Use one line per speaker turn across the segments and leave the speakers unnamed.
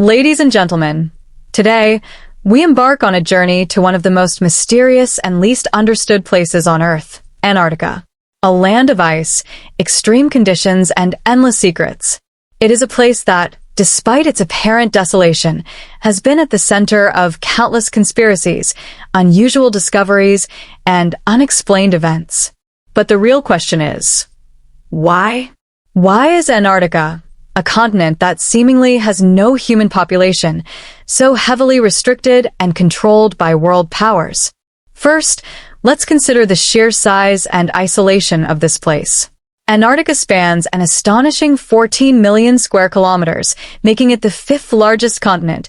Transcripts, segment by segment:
Ladies and gentlemen, today we embark on a journey to one of the most mysterious and least understood places on Earth, Antarctica. A land of ice, extreme conditions, and endless secrets. It is a place that, despite its apparent desolation, has been at the center of countless conspiracies, unusual discoveries, and unexplained events. But the real question is, why? Why is Antarctica, a continent that seemingly has no human population, so heavily restricted and controlled by world powers? First, let's consider the sheer size and isolation of this place. Antarctica spans an astonishing 14 million square kilometers, making it the fifth largest continent,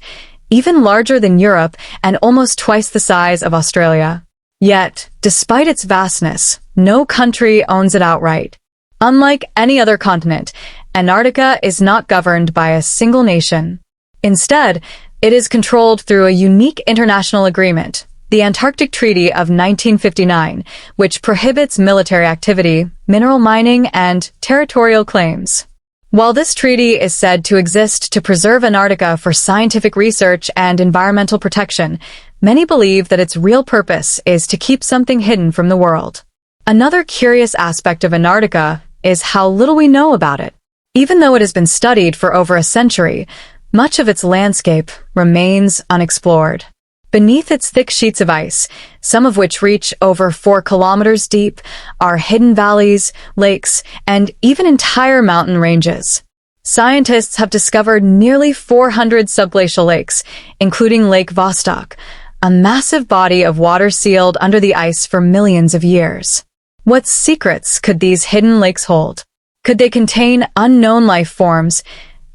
even larger than Europe and almost twice the size of Australia. Yet, despite its vastness, no country owns it outright. Unlike any other continent, Antarctica is not governed by a single nation. Instead, it is controlled through a unique international agreement, the Antarctic Treaty of 1959, which prohibits military activity, mineral mining, and territorial claims. While this treaty is said to exist to preserve Antarctica for scientific research and environmental protection, many believe that its real purpose is to keep something hidden from the world. Another curious aspect of Antarctica is how little we know about it. Even though it has been studied for over a century, much of its landscape remains unexplored. Beneath its thick sheets of ice, some of which reach over 4 kilometers deep, are hidden valleys, lakes, and even entire mountain ranges. Scientists have discovered nearly 400 subglacial lakes, including Lake Vostok, a massive body of water sealed under the ice for millions of years. What secrets could these hidden lakes hold? Could they contain unknown life forms,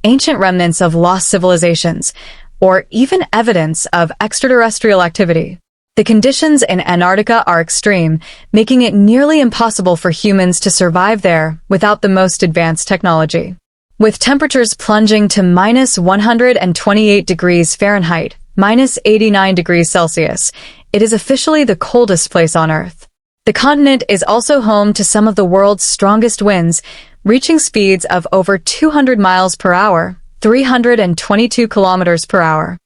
ancient remnants of lost civilizations, or even evidence of extraterrestrial activity? The conditions in Antarctica are extreme, making it nearly impossible for humans to survive there without the most advanced technology. With temperatures plunging to minus 128 degrees Fahrenheit, minus 89 degrees Celsius, it is officially the coldest place on Earth. The continent is also home to some of the world's strongest winds, reaching speeds of over 200 miles per hour, 322 kilometers per hour.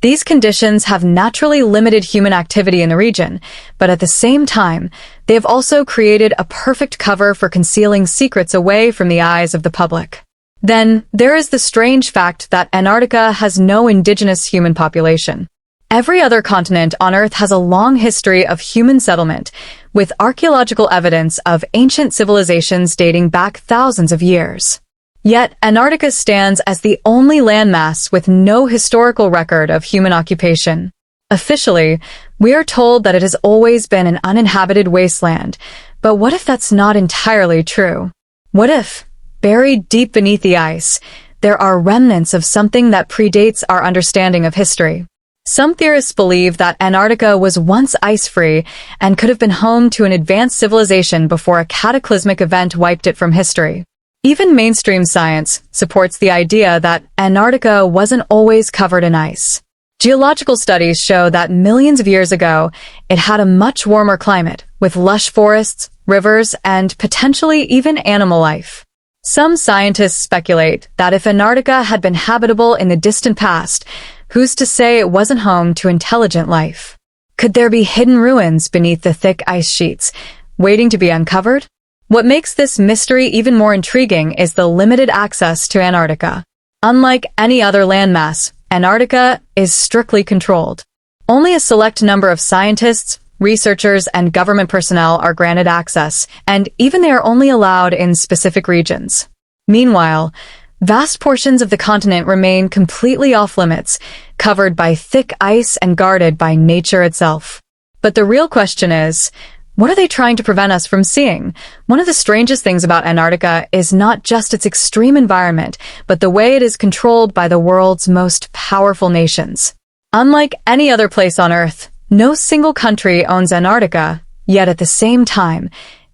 These conditions have naturally limited human activity in the region, but at the same time, they have also created a perfect cover for concealing secrets away from the eyes of the public. Then, there is the strange fact that Antarctica has no indigenous human population. Every other continent on Earth has a long history of human settlement, with archaeological evidence of ancient civilizations dating back thousands of years. Yet, Antarctica stands as the only landmass with no historical record of human occupation. Officially, we are told that it has always been an uninhabited wasteland, but what if that's not entirely true? What if, buried deep beneath the ice, there are remnants of something that predates our understanding of history? Some theorists believe that Antarctica was once ice-free and could have been home to an advanced civilization before a cataclysmic event wiped it from history. Even mainstream science supports the idea that Antarctica wasn't always covered in ice. Geological studies show that millions of years ago, it had a much warmer climate, with lush forests, rivers, and potentially even animal life. Some scientists speculate that if Antarctica had been habitable in the distant past, who's to say it wasn't home to intelligent life? Could there be hidden ruins beneath the thick ice sheets, waiting to be uncovered? What makes this mystery even more intriguing is the limited access to Antarctica. Unlike any other landmass, Antarctica is strictly controlled. Only a select number of scientists, researchers, and government personnel are granted access, and even they are only allowed in specific regions. Meanwhile, vast portions of the continent remain completely off-limits, covered by thick ice and guarded by nature itself. But the real question is, what are they trying to prevent us from seeing? One of the strangest things about Antarctica is not just its extreme environment, but the way it is controlled by the world's most powerful nations. Unlike any other place on Earth, no single country owns Antarctica, yet at the same time,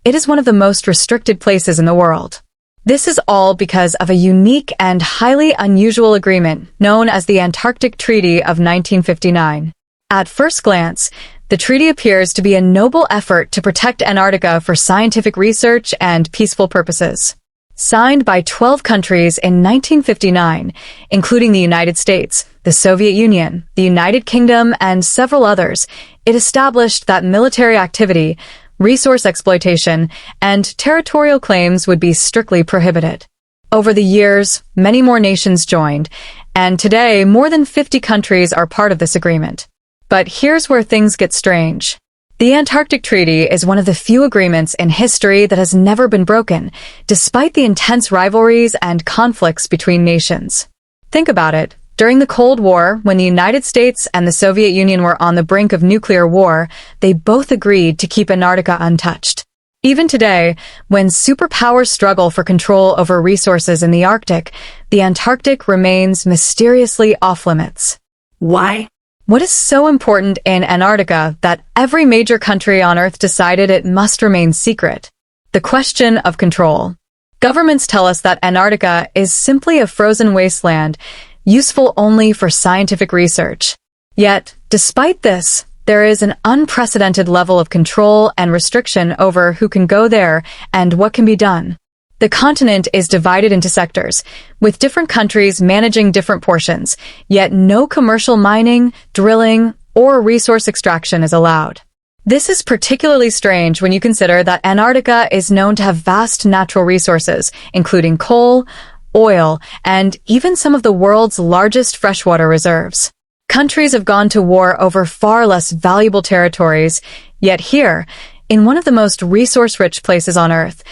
it is one of the most restricted places in the world. This is all because of a unique and highly unusual agreement known as the Antarctic Treaty of 1959. At first glance, the treaty appears to be a noble effort to protect Antarctica for scientific research and peaceful purposes. Signed by 12 countries in 1959, including the United States, the Soviet Union, the United Kingdom, and several others, it established that military activity, resource exploitation, and territorial claims would be strictly prohibited. Over the years, many more nations joined, and today more than 50 countries are part of this agreement. But here's where things get strange. The Antarctic Treaty is one of the few agreements in history that has never been broken, despite the intense rivalries and conflicts between nations. Think about it. During the Cold War, when the United States and the Soviet Union were on the brink of nuclear war, they both agreed to keep Antarctica untouched. Even today, when superpowers struggle for control over resources in the Arctic, the Antarctic remains mysteriously off-limits.
Why?
What is so important in Antarctica that every major country on Earth decided it must remain secret? The question of control. Governments tell us that Antarctica is simply a frozen wasteland, useful only for scientific research. Yet, despite this, there is an unprecedented level of control and restriction over who can go there and what can be done. The continent is divided into sectors, with different countries managing different portions, yet no commercial mining, drilling, or resource extraction is allowed. This is particularly strange when you consider that Antarctica is known to have vast natural resources, including coal, oil, and even some of the world's largest freshwater reserves. Countries have gone to war over far less valuable territories, yet here, in one of the most resource-rich places on Earth,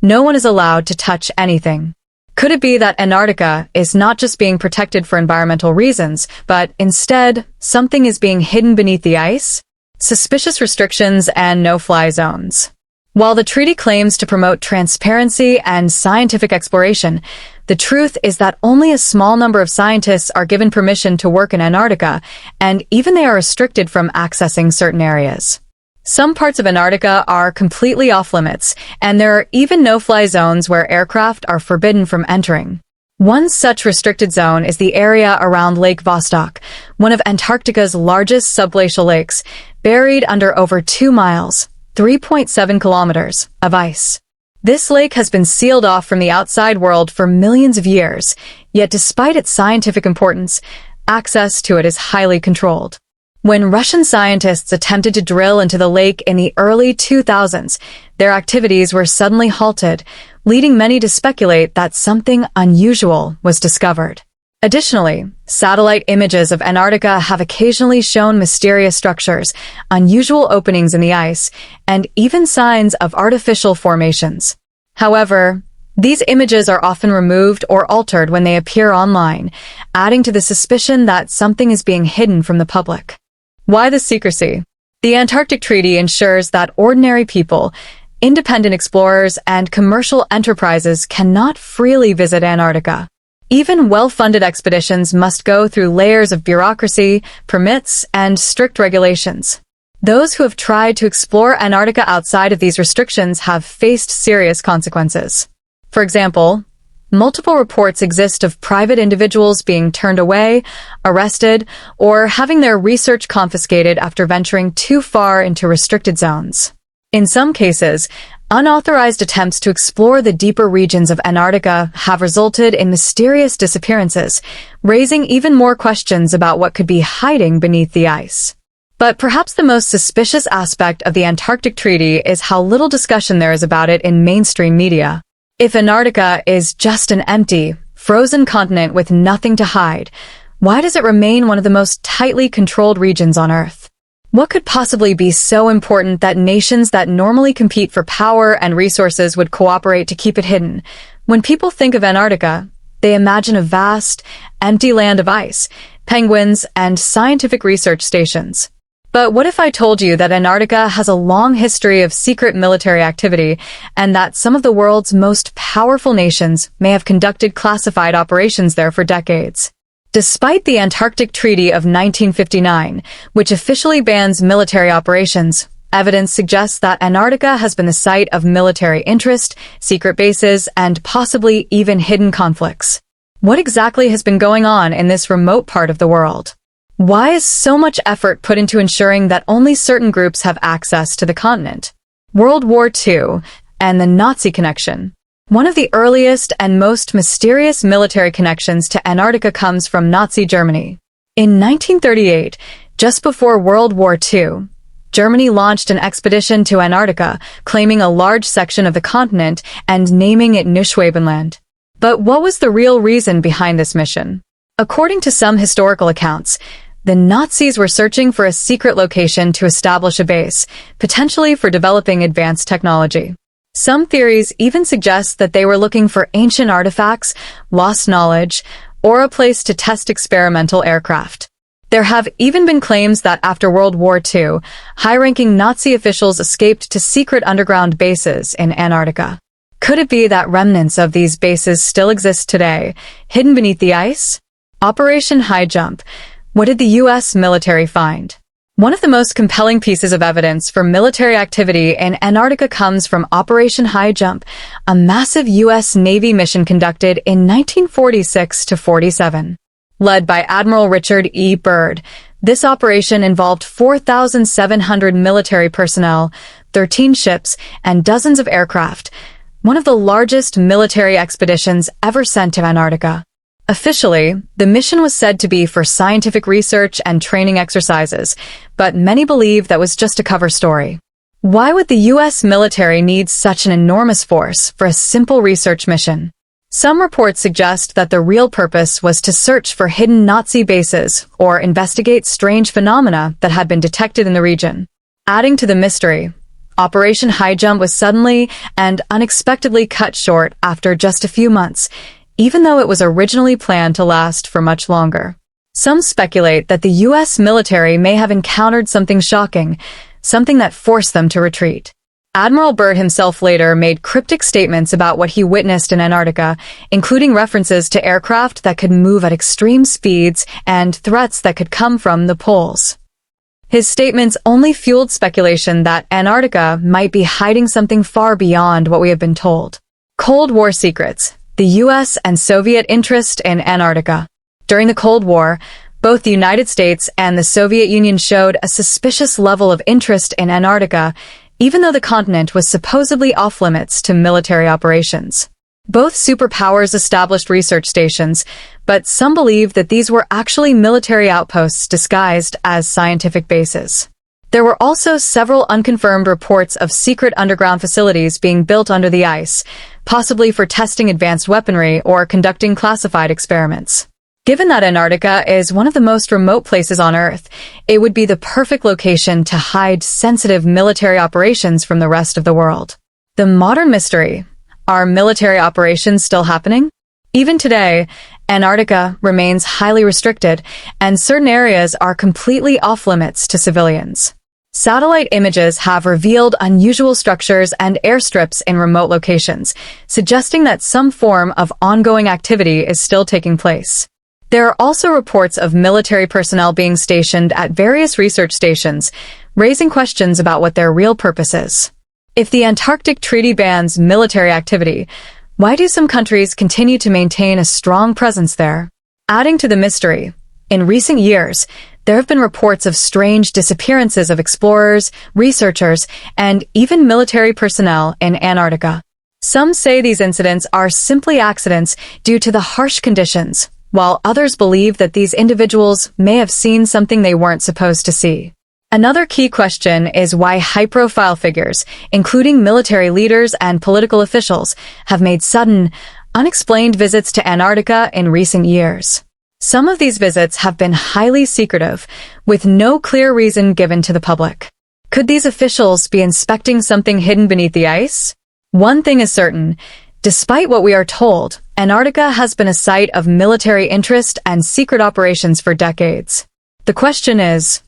no one is allowed to touch anything. Could it be that Antarctica is not just being protected for environmental reasons, but instead, something is being hidden beneath the ice? Suspicious restrictions and no-fly zones. While the treaty claims to promote transparency and scientific exploration, the truth is that only a small number of scientists are given permission to work in Antarctica, and even they are restricted from accessing certain areas. Some parts of Antarctica are completely off-limits, and there are even no-fly zones where aircraft are forbidden from entering. One such restricted zone is the area around Lake Vostok, one of Antarctica's largest subglacial lakes, buried under over 2 miles, 3.7 kilometers, of ice. This lake has been sealed off from the outside world for millions of years, yet despite its scientific importance, access to it is highly controlled. When Russian scientists attempted to drill into the lake in the early 2000s, their activities were suddenly halted, leading many to speculate that something unusual was discovered. Additionally, satellite images of Antarctica have occasionally shown mysterious structures, unusual openings in the ice, and even signs of artificial formations. However, these images are often removed or altered when they appear online, adding to the suspicion that something is being hidden from the public. Why the secrecy? The Antarctic Treaty ensures that ordinary people, independent explorers, and commercial enterprises cannot freely visit Antarctica. Even well-funded expeditions must go through layers of bureaucracy, permits, and strict regulations. Those who have tried to explore Antarctica outside of these restrictions have faced serious consequences. For example, multiple reports exist of private individuals being turned away, arrested, or having their research confiscated after venturing too far into restricted zones. In some cases, unauthorized attempts to explore the deeper regions of Antarctica have resulted in mysterious disappearances, raising even more questions about what could be hiding beneath the ice. But perhaps the most suspicious aspect of the Antarctic Treaty is how little discussion there is about it in mainstream media. If Antarctica is just an empty, frozen continent with nothing to hide, why does it remain one of the most tightly controlled regions on Earth? What could possibly be so important that nations that normally compete for power and resources would cooperate to keep it hidden? When people think of Antarctica, they imagine a vast, empty land of ice, penguins, and scientific research stations. But what if I told you that Antarctica has a long history of secret military activity and that some of the world's most powerful nations may have conducted classified operations there for decades? Despite the Antarctic Treaty of 1959, which officially bans military operations, evidence suggests that Antarctica has been the site of military interest, secret bases, and possibly even hidden conflicts. What exactly has been going on in this remote part of the world? Why is so much effort put into ensuring that only certain groups have access to the continent? World War II and the Nazi connection. One of the earliest and most mysterious military connections to Antarctica comes from Nazi Germany. In 1938, just before World War II, Germany launched an expedition to Antarctica, claiming a large section of the continent and naming it Neuschwabenland. But what was the real reason behind this mission? According to some historical accounts, the Nazis were searching for a secret location to establish a base, potentially for developing advanced technology. Some theories even suggest that they were looking for ancient artifacts, lost knowledge, or a place to test experimental aircraft. There have even been claims that after World War II, high-ranking Nazi officials escaped to secret underground bases in Antarctica. Could it be that remnants of these bases still exist today, hidden beneath the ice? Operation Highjump. What did the U.S. military find? One of the most compelling pieces of evidence for military activity in Antarctica comes from Operation Highjump, a massive U.S. Navy mission conducted in 1946 to 47. Led by Admiral Richard E. Byrd, this operation involved 4,700 military personnel, 13 ships, and dozens of aircraft, one of the largest military expeditions ever sent to Antarctica. Officially, the mission was said to be for scientific research and training exercises, but many believe that was just a cover story. Why would the U.S. military need such an enormous force for a simple research mission? Some reports suggest that the real purpose was to search for hidden Nazi bases or investigate strange phenomena that had been detected in the region. Adding to the mystery, Operation Highjump was suddenly and unexpectedly cut short after just a few months, even though it was originally planned to last for much longer. Some speculate that the U.S. military may have encountered something shocking, something that forced them to retreat. Admiral Byrd himself later made cryptic statements about what he witnessed in Antarctica, including references to aircraft that could move at extreme speeds and threats that could come from the poles. His statements only fueled speculation that Antarctica might be hiding something far beyond what we have been told. Cold War secrets. The U.S. and Soviet interest in Antarctica. During the Cold War, both the United States and the Soviet Union showed a suspicious level of interest in Antarctica, even though the continent was supposedly off-limits to military operations. Both superpowers established research stations, but some believe that these were actually military outposts disguised as scientific bases. There were also several unconfirmed reports of secret underground facilities being built under the ice, possibly for testing advanced weaponry or conducting classified experiments. Given that Antarctica is one of the most remote places on Earth, it would be the perfect location to hide sensitive military operations from the rest of the world. The modern mystery. Are military operations still happening? Even today, Antarctica remains highly restricted, and certain areas are completely off-limits to civilians. Satellite images have revealed unusual structures and airstrips in remote locations, suggesting that some form of ongoing activity is still taking place. There are also reports of military personnel being stationed at various research stations, raising questions about what their real purpose is. If the Antarctic Treaty bans military activity, why do some countries continue to maintain a strong presence there? Adding to the mystery, in recent years, there have been reports of strange disappearances of explorers, researchers, and even military personnel in Antarctica. Some say these incidents are simply accidents due to the harsh conditions, while others believe that these individuals may have seen something they weren't supposed to see. Another key question is why high-profile figures, including military leaders and political officials, have made sudden, unexplained visits to Antarctica in recent years. Some of these visits have been highly secretive, with no clear reason given to the public. Could these officials be inspecting something hidden beneath the ice? One thing is certain. Despite what we are told, Antarctica has been a site of military interest and secret operations for decades. The question is,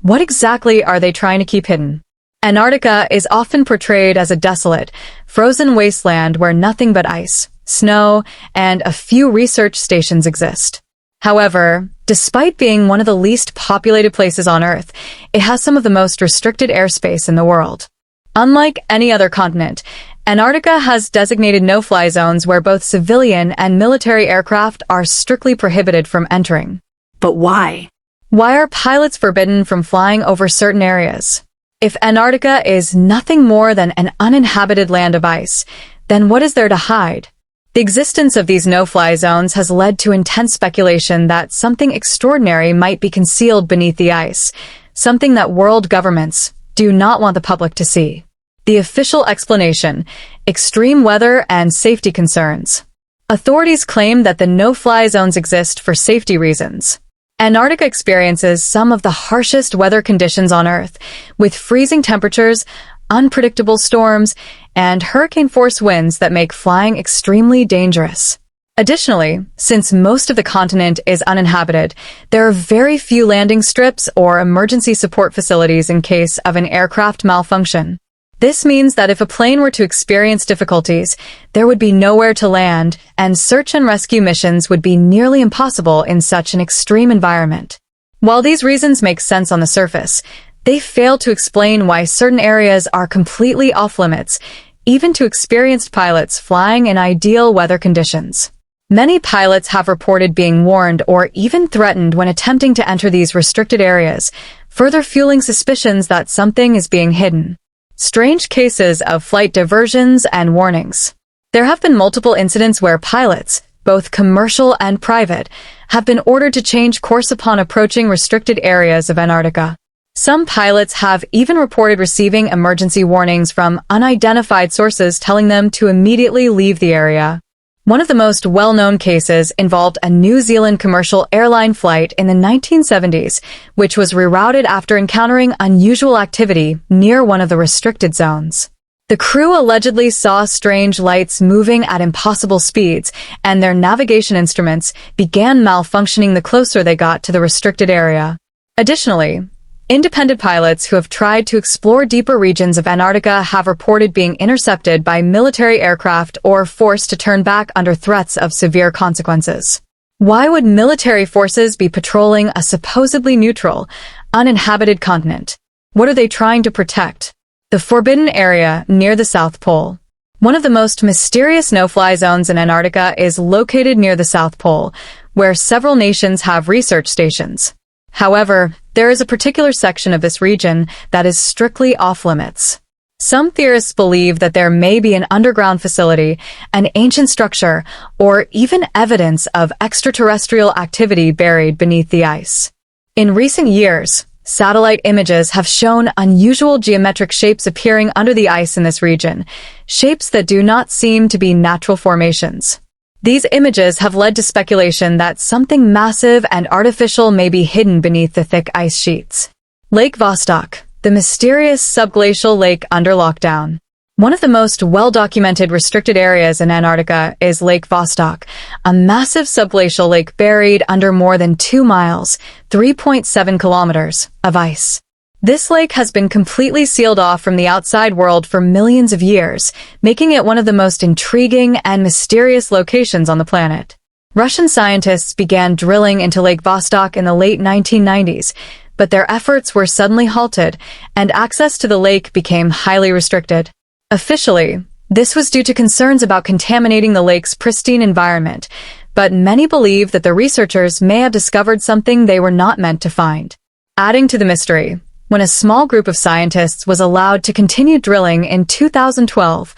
what exactly are they trying to keep hidden? Antarctica is often portrayed as a desolate, frozen wasteland where nothing but ice, snow, and a few research stations exist. However, despite being one of the least populated places on Earth, it has some of the most restricted airspace in the world. Unlike any other continent, Antarctica has designated no-fly zones where both civilian and military aircraft are strictly prohibited from entering.
But why?
Why are pilots forbidden from flying over certain areas? If Antarctica is nothing more than an uninhabited land of ice, then what is there to hide? The existence of these no-fly zones has led to intense speculation that something extraordinary might be concealed beneath the ice, something that world governments do not want the public to see. The official explanation: extreme weather and safety concerns. Authorities claim that the no-fly zones exist for safety reasons. Antarctica experiences some of the harshest weather conditions on Earth, with freezing temperatures, unpredictable storms, and hurricane-force winds that make flying extremely dangerous. Additionally, since most of the continent is uninhabited, there are very few landing strips or emergency support facilities in case of an aircraft malfunction. This means that if a plane were to experience difficulties, there would be nowhere to land, and search and rescue missions would be nearly impossible in such an extreme environment. While these reasons make sense on the surface, they fail to explain why certain areas are completely off-limits, even to experienced pilots flying in ideal weather conditions. Many pilots have reported being warned or even threatened when attempting to enter these restricted areas, further fueling suspicions that something is being hidden. Strange cases of flight diversions and warnings. There have been multiple incidents where pilots, both commercial and private, have been ordered to change course upon approaching restricted areas of Antarctica. Some pilots have even reported receiving emergency warnings from unidentified sources telling them to immediately leave the area. One of the most well-known cases involved a New Zealand commercial airline flight in the 1970s, which was rerouted after encountering unusual activity near one of the restricted zones. The crew allegedly saw strange lights moving at impossible speeds, and their navigation instruments began malfunctioning the closer they got to the restricted area. Additionally, independent pilots who have tried to explore deeper regions of Antarctica have reported being intercepted by military aircraft or forced to turn back under threats of severe consequences. Why would military forces be patrolling a supposedly neutral, uninhabited continent? What are they trying to protect? The forbidden area near the South Pole. One of the most mysterious no-fly zones in Antarctica is located near the South Pole, where several nations have research stations. However, there is a particular section of this region that is strictly off-limits. Some theorists believe that there may be an underground facility, an ancient structure, or even evidence of extraterrestrial activity buried beneath the ice. In recent years, satellite images have shown unusual geometric shapes appearing under the ice in this region, shapes that do not seem to be natural formations. These images have led to speculation that something massive and artificial may be hidden beneath the thick ice sheets. Lake Vostok, the mysterious subglacial lake under lockdown. One of the most well-documented restricted areas in Antarctica is Lake Vostok, a massive subglacial lake buried under more than 2 miles, 3.7 kilometers, of ice. This lake has been completely sealed off from the outside world for millions of years, making it one of the most intriguing and mysterious locations on the planet. Russian scientists began drilling into Lake Vostok in the late 1990s, but their efforts were suddenly halted, and access to the lake became highly restricted. Officially, this was due to concerns about contaminating the lake's pristine environment, but many believe that the researchers may have discovered something they were not meant to find. Adding to the mystery, when a small group of scientists was allowed to continue drilling in 2012,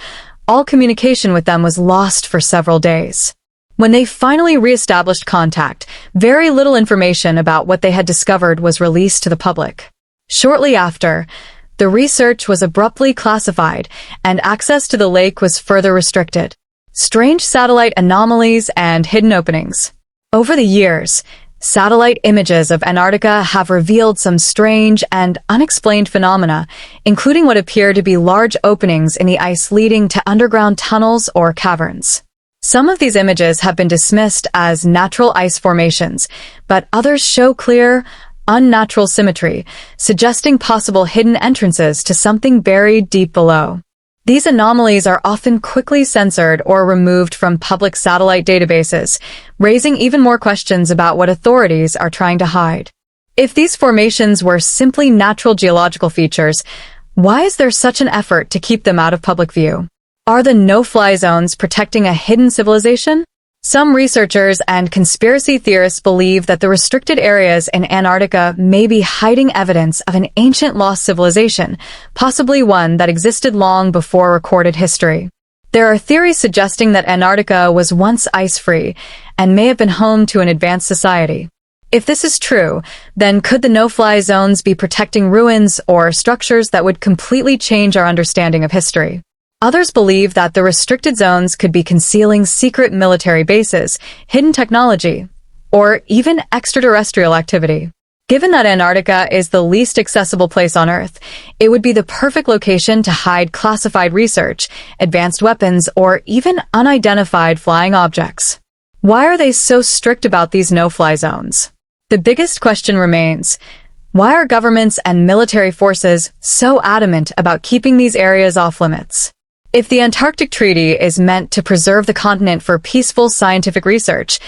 all communication with them was lost for several days. When they finally re-established contact, very little information about what they had discovered was released to the public. Shortly after, the research was abruptly classified, and access to the lake was further restricted. Strange satellite anomalies and hidden openings. Over the years, satellite images of Antarctica have revealed some strange and unexplained phenomena, including what appear to be large openings in the ice leading to underground tunnels or caverns. Some of these images have been dismissed as natural ice formations, but others show clear, unnatural symmetry, suggesting possible hidden entrances to something buried deep below. These anomalies are often quickly censored or removed from public satellite databases, raising even more questions about what authorities are trying to hide. If these formations were simply natural geological features, why is there such an effort to keep them out of public view? Are the no-fly zones protecting a hidden civilization? Some researchers and conspiracy theorists believe that the restricted areas in Antarctica may be hiding evidence of an ancient lost civilization, possibly one that existed long before recorded history. There are theories suggesting that Antarctica was once ice-free and may have been home to an advanced society. If this is true, then could the no-fly zones be protecting ruins or structures that would completely change our understanding of history? Others believe that the restricted zones could be concealing secret military bases, hidden technology, or even extraterrestrial activity. Given that Antarctica is the least accessible place on Earth, it would be the perfect location to hide classified research, advanced weapons, or even unidentified flying objects. Why are they so strict about these no-fly zones? The biggest question remains, why are governments and military forces so adamant about keeping these areas off-limits? If the Antarctic Treaty is meant to preserve the continent for peaceful scientific research,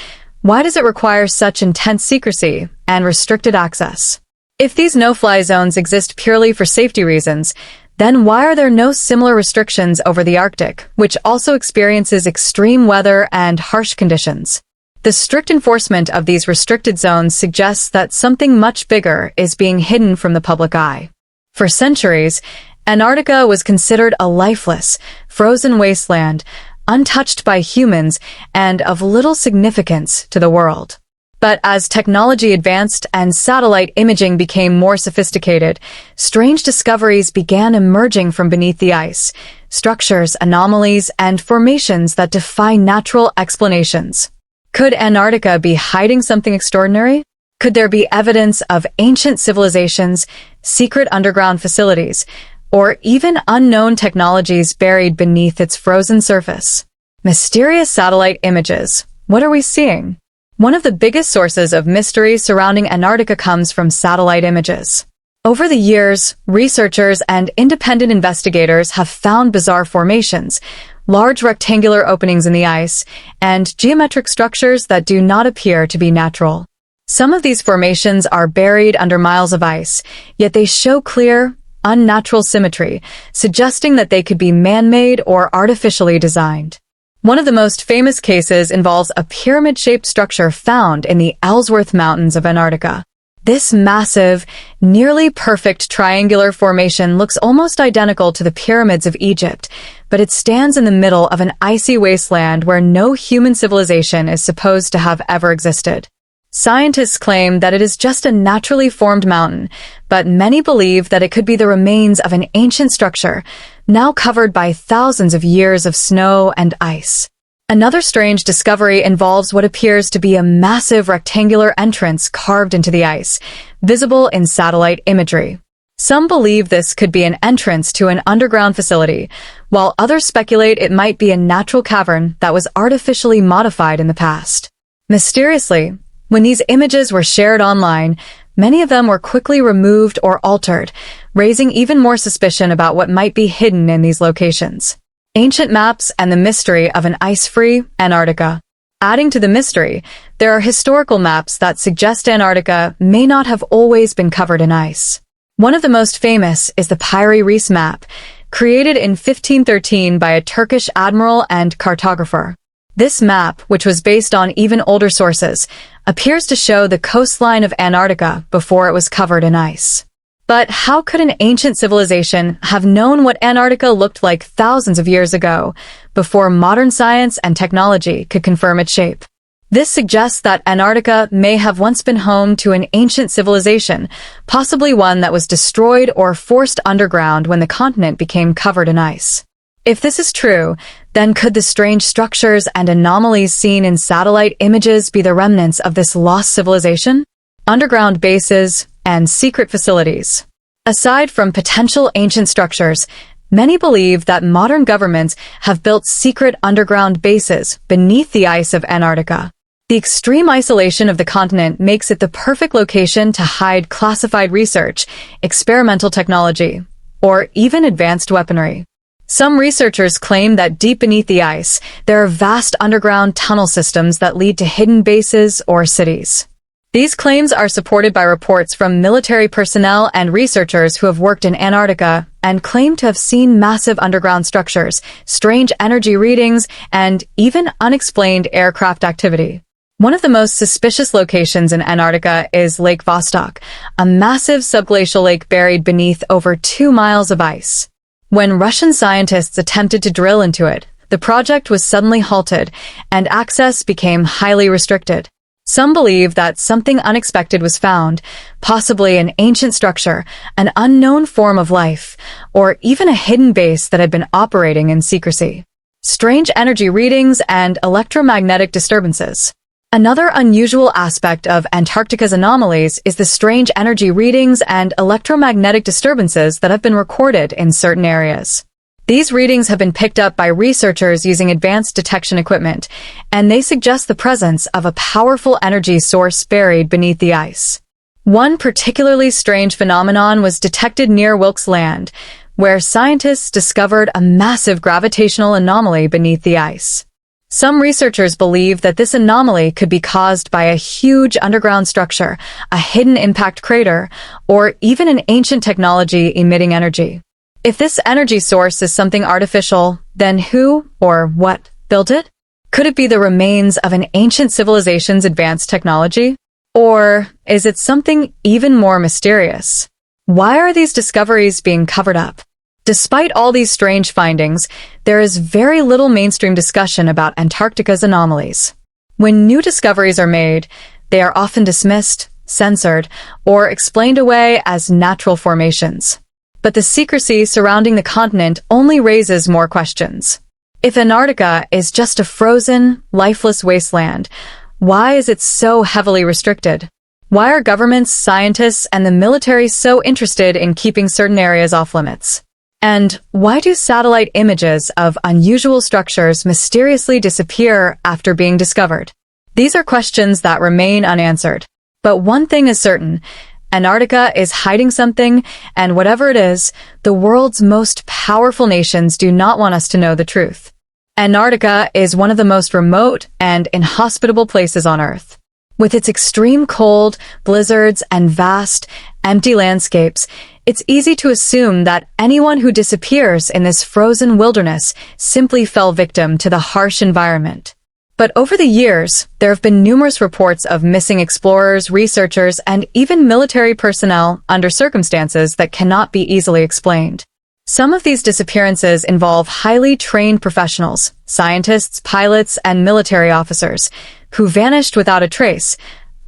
why does it require such intense secrecy and restricted access? If these no-fly zones exist purely for safety reasons, then why are there no similar restrictions over the Arctic, which also experiences extreme weather and harsh conditions? The strict enforcement of these restricted zones suggests that something much bigger is being hidden from the public eye. For centuries, Antarctica was considered a lifeless, frozen wasteland, untouched by humans and of little significance to the world. But as technology advanced and satellite imaging became more sophisticated, strange discoveries began emerging from beneath the ice, structures, anomalies, and formations that defy natural explanations. Could Antarctica be hiding something extraordinary? Could there be evidence of ancient civilizations, secret underground facilities, or even unknown technologies buried beneath its frozen surface? Mysterious satellite images. What are we seeing? One of the biggest sources of mystery surrounding Antarctica comes from satellite images. Over the years, researchers and independent investigators have found bizarre formations, large rectangular openings in the ice, and geometric structures that do not appear to be natural. Some of these formations are buried under miles of ice, yet they show clear, unnatural symmetry, suggesting that they could be man-made or artificially designed. One of the most famous cases involves a pyramid-shaped structure found in the Ellsworth Mountains of Antarctica. This massive, nearly perfect triangular formation looks almost identical to the pyramids of Egypt, but it stands in the middle of an icy wasteland where no human civilization is supposed to have ever existed. Scientists claim that it is just a naturally formed mountain, but many believe that it could be the remains of an ancient structure, now covered by thousands of years of snow and ice. Another strange discovery involves what appears to be a massive rectangular entrance carved into the ice, visible in satellite imagery. Some believe this could be an entrance to an underground facility, while others speculate it might be a natural cavern that was artificially modified in the past. Mysteriously, when these images were shared online, many of them were quickly removed or altered, raising even more suspicion about what might be hidden in these locations. Ancient maps and the mystery of an ice-free Antarctica. Adding to the mystery, there are historical maps that suggest Antarctica may not have always been covered in ice. One of the most famous is the Piri Reis map, created in 1513 by a Turkish admiral and cartographer. This map, which was based on even older sources, appears to show the coastline of Antarctica before it was covered in ice. But how could an ancient civilization have known what Antarctica looked like thousands of years ago, before modern science and technology could confirm its shape? This suggests that Antarctica may have once been home to an ancient civilization, possibly one that was destroyed or forced underground when the continent became covered in ice. If this is true, then could the strange structures and anomalies seen in satellite images be the remnants of this lost civilization? Underground bases and secret facilities. Aside from potential ancient structures, many believe that modern governments have built secret underground bases beneath the ice of Antarctica. The extreme isolation of the continent makes it the perfect location to hide classified research, experimental technology, or even advanced weaponry. Some researchers claim that deep beneath the ice, there are vast underground tunnel systems that lead to hidden bases or cities. These claims are supported by reports from military personnel and researchers who have worked in Antarctica and claim to have seen massive underground structures, strange energy readings, and even unexplained aircraft activity. One of the most suspicious locations in Antarctica is Lake Vostok, a massive subglacial lake buried beneath over 2 miles of ice. When Russian scientists attempted to drill into it, the project was suddenly halted and access became highly restricted. Some believe that something unexpected was found, possibly an ancient structure, an unknown form of life, or even a hidden base that had been operating in secrecy. Strange energy readings and electromagnetic disturbances. Another unusual aspect of Antarctica's anomalies is the strange energy readings and electromagnetic disturbances that have been recorded in certain areas. These readings have been picked up by researchers using advanced detection equipment, and they suggest the presence of a powerful energy source buried beneath the ice. One particularly strange phenomenon was detected near Wilkes Land, where scientists discovered a massive gravitational anomaly beneath the ice. Some researchers believe that this anomaly could be caused by a huge underground structure, a hidden impact crater, or even an ancient technology emitting energy. If this energy source is something artificial, then who or what built it? Could it be the remains of an ancient civilization's advanced technology? Or is it something even more mysterious? Why are these discoveries being covered up? Despite all these strange findings, there is very little mainstream discussion about Antarctica's anomalies. When new discoveries are made, they are often dismissed, censored, or explained away as natural formations. But the secrecy surrounding the continent only raises more questions. If Antarctica is just a frozen, lifeless wasteland, why is it so heavily restricted? Why are governments, scientists, and the military so interested in keeping certain areas off limits? And why do satellite images of unusual structures mysteriously disappear after being discovered? These are questions that remain unanswered. But one thing is certain: Antarctica is hiding something, and whatever it is, the world's most powerful nations do not want us to know the truth. Antarctica is one of the most remote and inhospitable places on Earth. With its extreme cold, blizzards, and vast, empty landscapes, it's easy to assume that anyone who disappears in this frozen wilderness simply fell victim to the harsh environment. But over the years, there have been numerous reports of missing explorers, researchers, and even military personnel under circumstances that cannot be easily explained. Some of these disappearances involve highly trained professionals, scientists, pilots, and military officers, who vanished without a trace,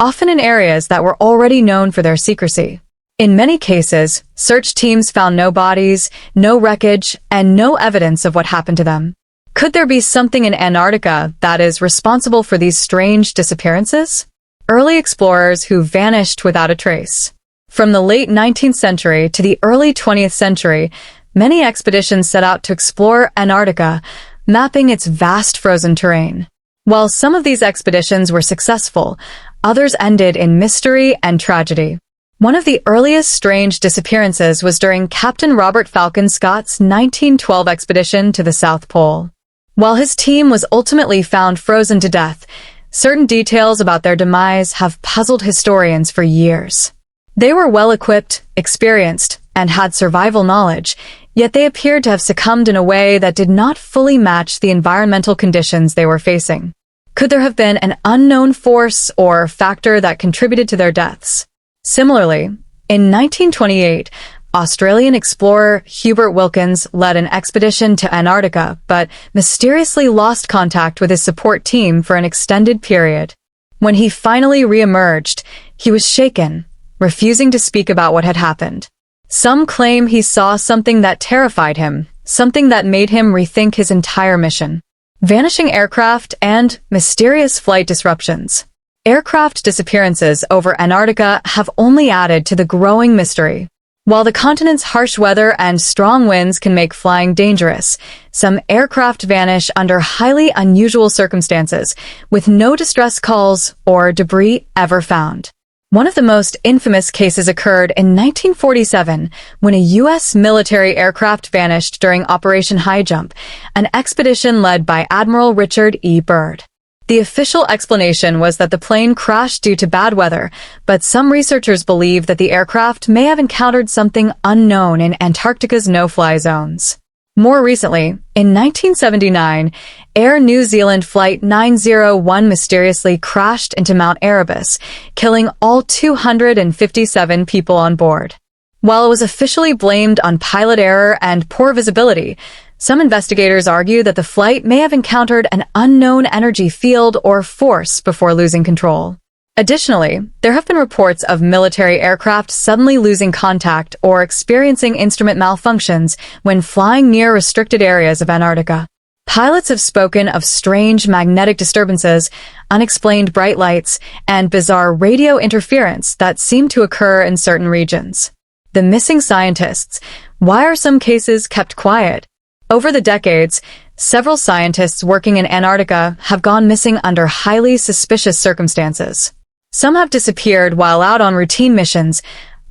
often in areas that were already known for their secrecy. In many cases, search teams found no bodies, no wreckage, and no evidence of what happened to them. Could there be something in Antarctica that is responsible for these strange disappearances? Early explorers who vanished without a trace. From the late 19th century to the early 20th century, many expeditions set out to explore Antarctica, mapping its vast frozen terrain. While some of these expeditions were successful, others ended in mystery and tragedy. One of the earliest strange disappearances was during Captain Robert Falcon Scott's 1912 expedition to the South Pole. While his team was ultimately found frozen to death, certain details about their demise have puzzled historians for years. They were well-equipped, experienced, and had survival knowledge, yet they appeared to have succumbed in a way that did not fully match the environmental conditions they were facing. Could there have been an unknown force or factor that contributed to their deaths? Similarly, in 1928, Australian explorer Hubert Wilkins led an expedition to Antarctica, but mysteriously lost contact with his support team for an extended period. When he finally re-emerged, he was shaken, refusing to speak about what had happened. Some claim he saw something that terrified him, something that made him rethink his entire mission. Vanishing aircraft and mysterious flight disruptions. Aircraft disappearances over Antarctica have only added to the growing mystery. While the continent's harsh weather and strong winds can make flying dangerous, some aircraft vanish under highly unusual circumstances, with no distress calls or debris ever found. One of the most infamous cases occurred in 1947 when a U.S. military aircraft vanished during Operation Highjump, an expedition led by Admiral Richard E. Byrd. The official explanation was that the plane crashed due to bad weather, but some researchers believe that the aircraft may have encountered something unknown in Antarctica's no-fly zones. More recently, in 1979, Air New Zealand Flight 901 mysteriously crashed into Mount Erebus, killing all 257 people on board. While it was officially blamed on pilot error and poor visibility, Some investigators argue that the flight may have encountered an unknown energy field or force before losing control. Additionally, there have been reports of military aircraft suddenly losing contact or experiencing instrument malfunctions when flying near restricted areas of Antarctica. Pilots have spoken of strange magnetic disturbances, unexplained bright lights, and bizarre radio interference that seem to occur in certain regions. The missing scientists. Why are some cases kept quiet? Over the decades, several scientists working in Antarctica have gone missing under highly suspicious circumstances. Some have disappeared while out on routine missions,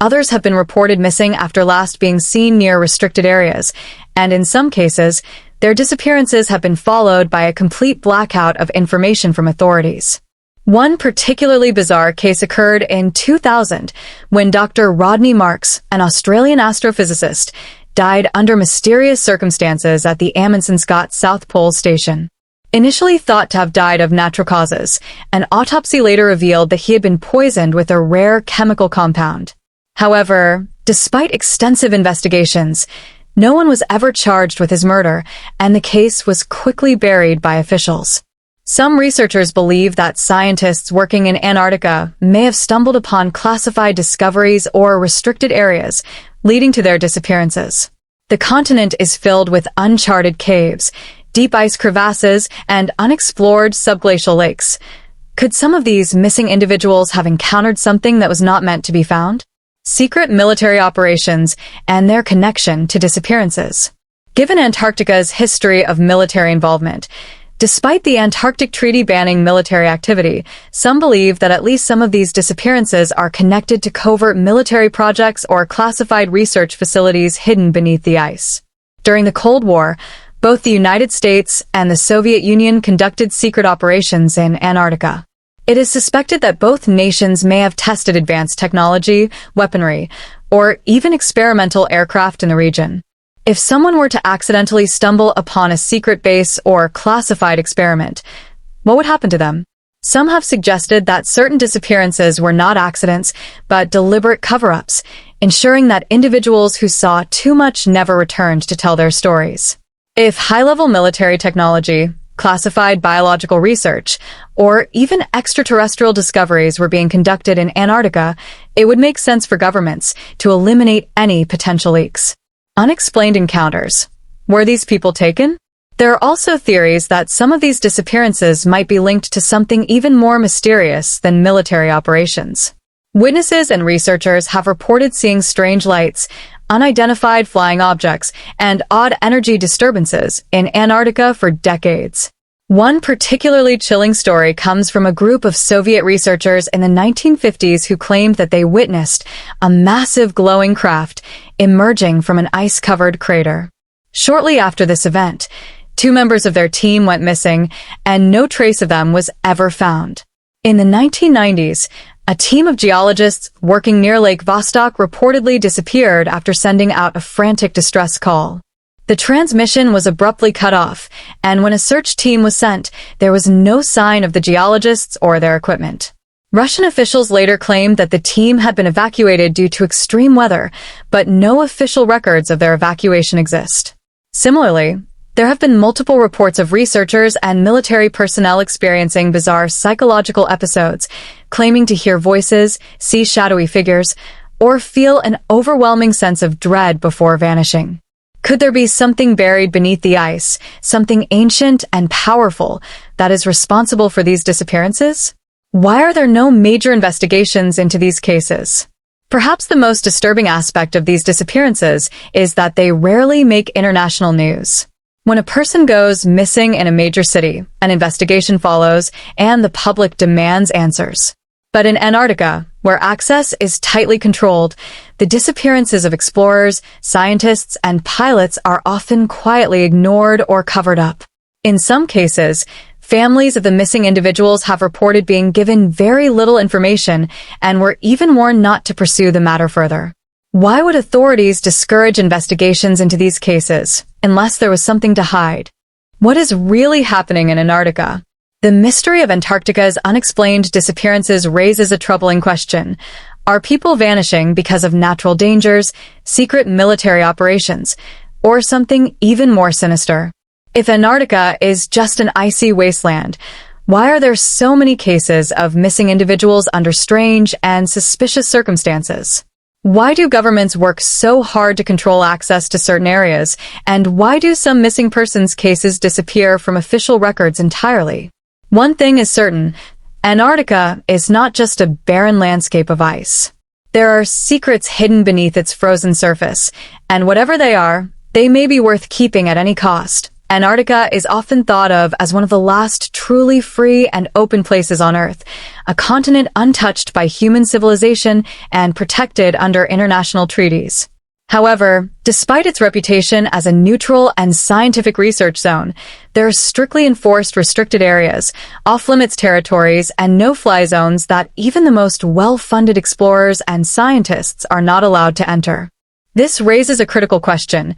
others have been reported missing after last being seen near restricted areas, and in some cases, their disappearances have been followed by a complete blackout of information from authorities. One particularly bizarre case occurred in 2000 when Dr. Rodney Marks, an Australian astrophysicist, died under mysterious circumstances at the Amundsen-Scott South Pole Station. Initially thought to have died of natural causes, an autopsy later revealed that he had been poisoned with a rare chemical compound. However, despite extensive investigations, no one was ever charged with his murder, and the case was quickly buried by officials. Some researchers believe that scientists working in Antarctica may have stumbled upon classified discoveries or restricted areas, leading to their disappearances. The continent is filled with uncharted caves, deep ice crevasses, and unexplored subglacial lakes. Could some of these missing individuals have encountered something that was not meant to be found? Secret military operations and their connection to disappearances. Given Antarctica's history of military involvement, despite the Antarctic Treaty banning military activity, some believe that at least some of these disappearances are connected to covert military projects or classified research facilities hidden beneath the ice. During the Cold War, both the United States and the Soviet Union conducted secret operations in Antarctica. It is suspected that both nations may have tested advanced technology, weaponry, or even experimental aircraft in the region. If someone were to accidentally stumble upon a secret base or classified experiment, what would happen to them? Some have suggested that certain disappearances were not accidents, but deliberate cover-ups, ensuring that individuals who saw too much never returned to tell their stories. If high-level military technology, classified biological research, or even extraterrestrial discoveries were being conducted in Antarctica, it would make sense for governments to eliminate any potential leaks. Unexplained encounters. Were these people taken? There are also theories that some of these disappearances might be linked to something even more mysterious than military operations. Witnesses and researchers have reported seeing strange lights, unidentified flying objects, and odd energy disturbances in Antarctica for decades. One particularly chilling story comes from a group of Soviet researchers in the 1950s who claimed that they witnessed a massive glowing craft emerging from an ice-covered crater. Shortly after this event, 2 members of their team went missing, and no trace of them was ever found. In the 1990s, a team of geologists working near Lake Vostok reportedly disappeared after sending out a frantic distress call. The transmission was abruptly cut off, and when a search team was sent, there was no sign of the geologists or their equipment. Russian officials later claimed that the team had been evacuated due to extreme weather, but no official records of their evacuation exist. Similarly, there have been multiple reports of researchers and military personnel experiencing bizarre psychological episodes, claiming to hear voices, see shadowy figures, or feel an overwhelming sense of dread before vanishing. Could there be something buried beneath the ice, something ancient and powerful, that is responsible for these disappearances? Why are there no major investigations into these cases? Perhaps the most disturbing aspect of these disappearances is that they rarely make international news. When a person goes missing in a major city, an investigation follows, and the public demands answers. But in Antarctica, where access is tightly controlled, the disappearances of explorers, scientists, and pilots are often quietly ignored or covered up. In some cases, families of the missing individuals have reported being given very little information and were even warned not to pursue the matter further. Why would authorities discourage investigations into these cases, unless there was something to hide? What is really happening in Antarctica? The mystery of Antarctica's unexplained disappearances raises a troubling question. Are people vanishing because of natural dangers, secret military operations, or something even more sinister? If Antarctica is just an icy wasteland, why are there so many cases of missing individuals under strange and suspicious circumstances? Why do governments work so hard to control access to certain areas, and why do some missing persons cases disappear from official records entirely? One thing is certain, Antarctica is not just a barren landscape of ice. There are secrets hidden beneath its frozen surface, and whatever they are, they may be worth keeping at any cost. Antarctica is often thought of as one of the last truly free and open places on Earth, a continent untouched by human civilization and protected under international treaties. However, despite its reputation as a neutral and scientific research zone, there are strictly enforced restricted areas, off-limits territories, and no-fly zones that even the most well-funded explorers and scientists are not allowed to enter. This raises a critical question.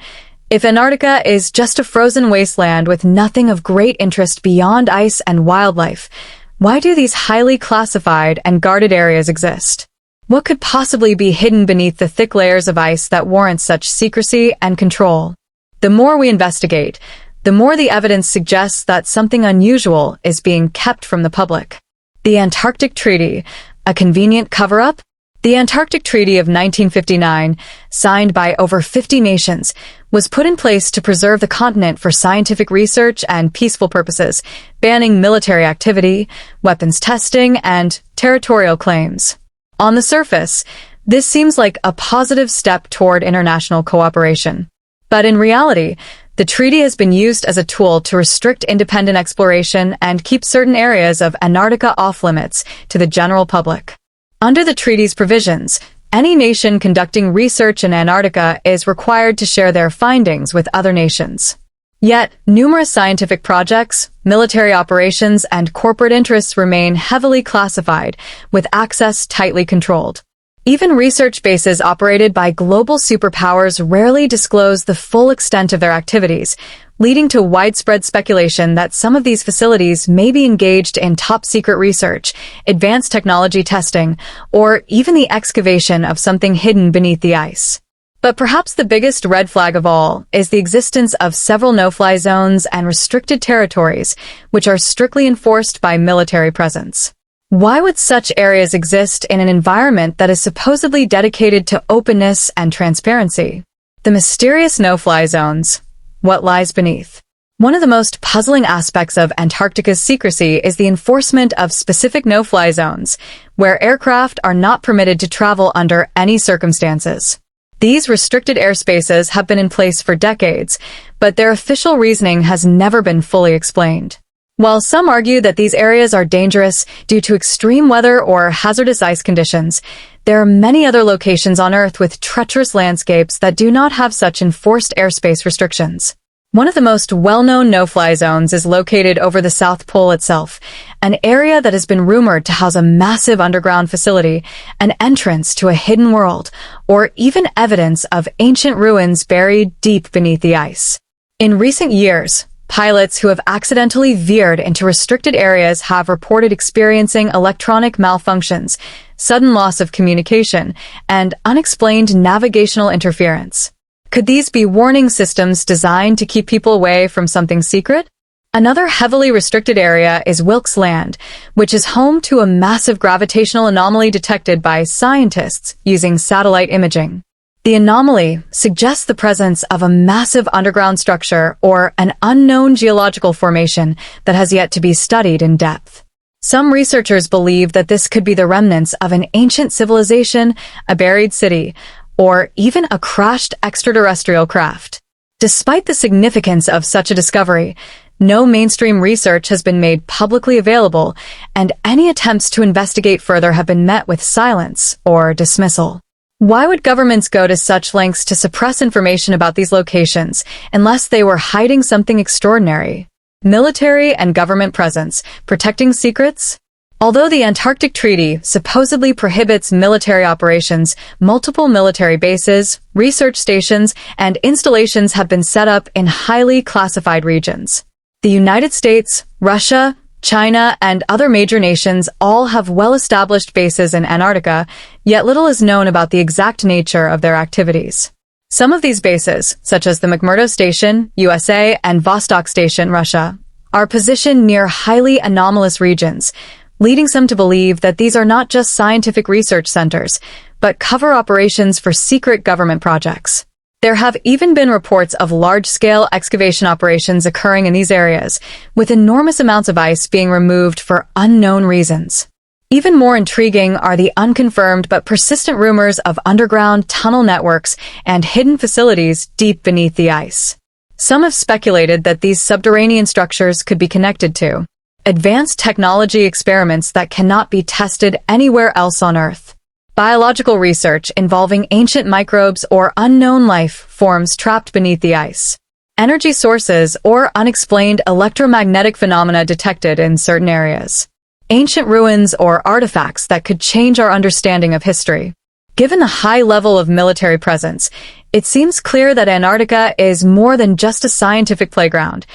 If Antarctica is just a frozen wasteland with nothing of great interest beyond ice and wildlife, why do these highly classified and guarded areas exist? What could possibly be hidden beneath the thick layers of ice that warrant such secrecy and control? The more we investigate, the more the evidence suggests that something unusual is being kept from the public. The Antarctic Treaty, a convenient cover-up? The Antarctic Treaty of 1959, signed by over 50 nations, was put in place to preserve the continent for scientific research and peaceful purposes, banning military activity, weapons testing, and territorial claims. On the surface, this seems like a positive step toward international cooperation. But in reality, the treaty has been used as a tool to restrict independent exploration and keep certain areas of Antarctica off-limits to the general public. Under the treaty's provisions, any nation conducting research in Antarctica is required to share their findings with other nations. Yet, numerous scientific projects, military operations, and corporate interests remain heavily classified, with access tightly controlled. Even research bases operated by global superpowers rarely disclose the full extent of their activities, leading to widespread speculation that some of these facilities may be engaged in top-secret research, advanced technology testing, or even the excavation of something hidden beneath the ice. But perhaps the biggest red flag of all is the existence of several no-fly zones and restricted territories, which are strictly enforced by military presence. Why would such areas exist in an environment that is supposedly dedicated to openness and transparency? The mysterious no-fly zones. What lies beneath? One of the most puzzling aspects of Antarctica's secrecy is the enforcement of specific no-fly zones, where aircraft are not permitted to travel under any circumstances. These restricted airspaces have been in place for decades, but their official reasoning has never been fully explained. While some argue that these areas are dangerous due to extreme weather or hazardous ice conditions, there are many other locations on Earth with treacherous landscapes that do not have such enforced airspace restrictions. One of the most well-known no-fly zones is located over the South Pole itself, an area that has been rumored to house a massive underground facility, an entrance to a hidden world, or even evidence of ancient ruins buried deep beneath the ice. In recent years, pilots who have accidentally veered into restricted areas have reported experiencing electronic malfunctions, sudden loss of communication, and unexplained navigational interference. Could these be warning systems designed to keep people away from something secret? Another heavily restricted area is Wilkes Land, which is home to a massive gravitational anomaly detected by scientists using satellite imaging. The anomaly suggests the presence of a massive underground structure or an unknown geological formation that has yet to be studied in depth. Some researchers believe that this could be the remnants of an ancient civilization, a buried city, or even a crashed extraterrestrial craft. Despite the significance of such a discovery, no mainstream research has been made publicly available, and any attempts to investigate further have been met with silence or dismissal. Why would governments go to such lengths to suppress information about these locations unless they were hiding something extraordinary? Military and government presence, protecting secrets? Although the Antarctic Treaty supposedly prohibits military operations, multiple military bases, research stations, and installations have been set up in highly classified regions. The United States, Russia, China, and other major nations all have well-established bases in Antarctica, yet little is known about the exact nature of their activities. Some of these bases, such as the McMurdo Station, USA, and Vostok Station, Russia, are positioned near highly anomalous regions, leading some to believe that these are not just scientific research centers, but cover operations for secret government projects. There have even been reports of large-scale excavation operations occurring in these areas, with enormous amounts of ice being removed for unknown reasons. Even more intriguing are the unconfirmed but persistent rumors of underground tunnel networks and hidden facilities deep beneath the ice. Some have speculated that these subterranean structures could be connected to advanced technology experiments that cannot be tested anywhere else on Earth. Biological research involving ancient microbes or unknown life forms trapped beneath the ice. Energy sources or unexplained electromagnetic phenomena detected in certain areas. Ancient ruins or artifacts that could change our understanding of history. Given the high level of military presence, it seems clear that Antarctica is more than just a scientific playground.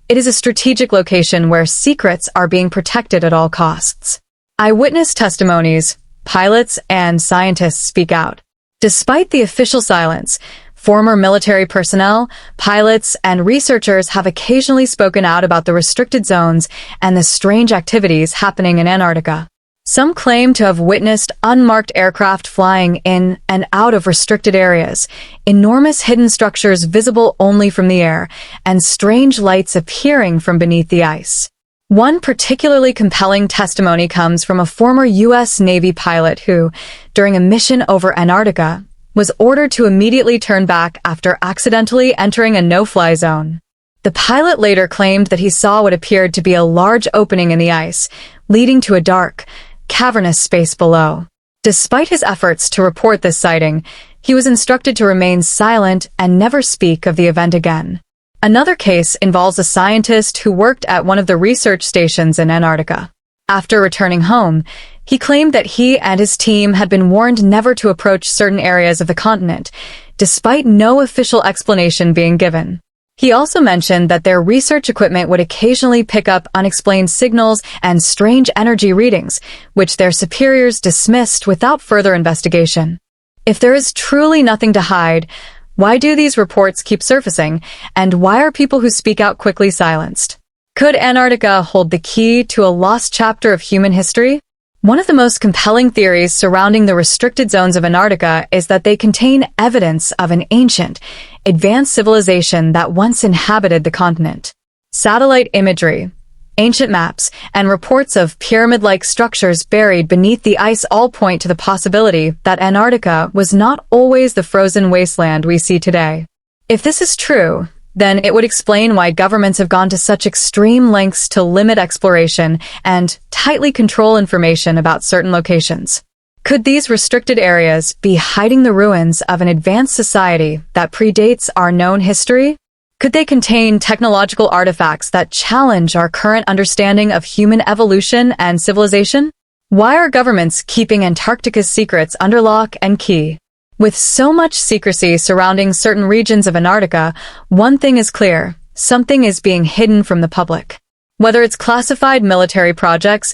It is a strategic location where secrets are being protected at all costs. Eyewitness testimonies, pilots, and scientists speak out. Despite the official silence, former military personnel, pilots, and researchers have occasionally spoken out about the restricted zones and the strange activities happening in Antarctica. Some claim to have witnessed unmarked aircraft flying in and out of restricted areas, enormous hidden structures visible only from the air, and strange lights appearing from beneath the ice. One particularly compelling testimony comes from a former U.S. Navy pilot who, during a mission over Antarctica, was ordered to immediately turn back after accidentally entering a no-fly zone. The pilot later claimed that he saw what appeared to be a large opening in the ice, leading to a dark, cavernous space below. Despite his efforts to report this sighting, he was instructed to remain silent and never speak of the event again. Another case involves a scientist who worked at one of the research stations in Antarctica. After returning home, he claimed that he and his team had been warned never to approach certain areas of the continent, despite no official explanation being given. He also mentioned that their research equipment would occasionally pick up unexplained signals and strange energy readings, which their superiors dismissed without further investigation. If there is truly nothing to hide, why do these reports keep surfacing, and why are people who speak out quickly silenced? Could Antarctica hold the key to a lost chapter of human history? One of the most compelling theories surrounding the restricted zones of Antarctica is that they contain evidence of an ancient, advanced civilization that once inhabited the continent. Satellite imagery, ancient maps, and reports of pyramid-like structures buried beneath the ice all point to the possibility that Antarctica was not always the frozen wasteland we see today. If this is true, then it would explain why governments have gone to such extreme lengths to limit exploration and tightly control information about certain locations. Could these restricted areas be hiding the ruins of an advanced society that predates our known history? Could they contain technological artifacts that challenge our current understanding of human evolution and civilization? Why are governments keeping Antarctica's secrets under lock and key? With so much secrecy surrounding certain regions of Antarctica, one thing is clear: something is being hidden from the public. Whether it's classified military projects,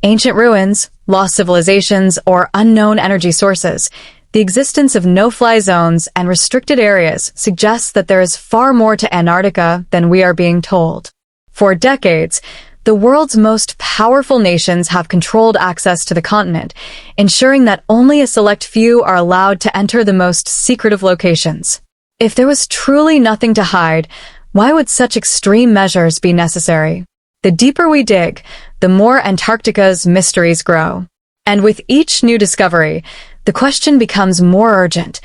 ancient ruins, lost civilizations, or unknown energy sources, the existence of no-fly zones and restricted areas suggests that there is far more to Antarctica than we are being told. For decades, the world's most powerful nations have controlled access to the continent, ensuring that only a select few are allowed to enter the most secretive locations. If there was truly nothing to hide, why would such extreme measures be necessary? The deeper we dig, the more Antarctica's mysteries grow. And with each new discovery, the question becomes more urgent.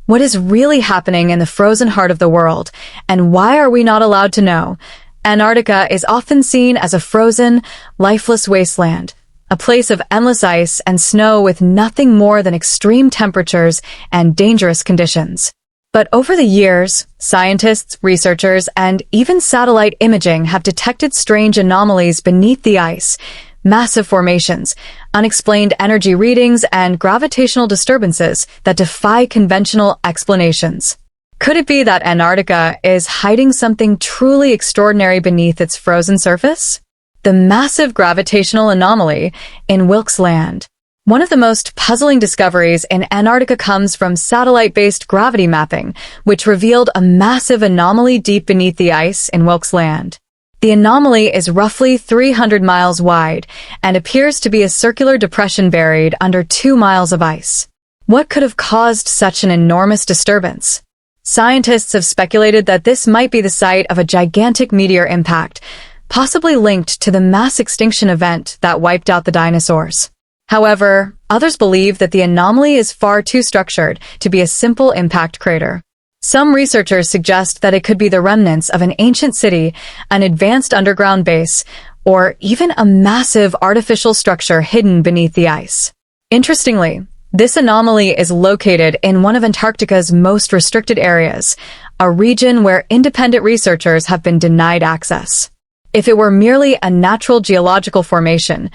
What is really happening in the frozen heart of the world, and why are we not allowed to know? Antarctica is often seen as a frozen, lifeless wasteland, a place of endless ice and snow with nothing more than extreme temperatures and dangerous conditions. But over the years, scientists, researchers, and even satellite imaging have detected strange anomalies beneath the ice, massive formations, unexplained energy readings, and gravitational disturbances that defy conventional explanations. Could it be that Antarctica is hiding something truly extraordinary beneath its frozen surface? The massive gravitational anomaly in Wilkes Land. One of the most puzzling discoveries in Antarctica comes from satellite-based gravity mapping, which revealed a massive anomaly deep beneath the ice in Wilkes Land. The anomaly is roughly 300 miles wide and appears to be a circular depression buried under 2 miles of ice. What could have caused such an enormous disturbance? Scientists have speculated that this might be the site of a gigantic meteor impact, possibly linked to the mass extinction event that wiped out the dinosaurs. However, others believe that the anomaly is far too structured to be a simple impact crater. Some researchers suggest that it could be the remnants of an ancient city, an advanced underground base, or even a massive artificial structure hidden beneath the ice. Interestingly, this anomaly is located in one of Antarctica's most restricted areas, a region where independent researchers have been denied access. If it were merely a natural geological formation,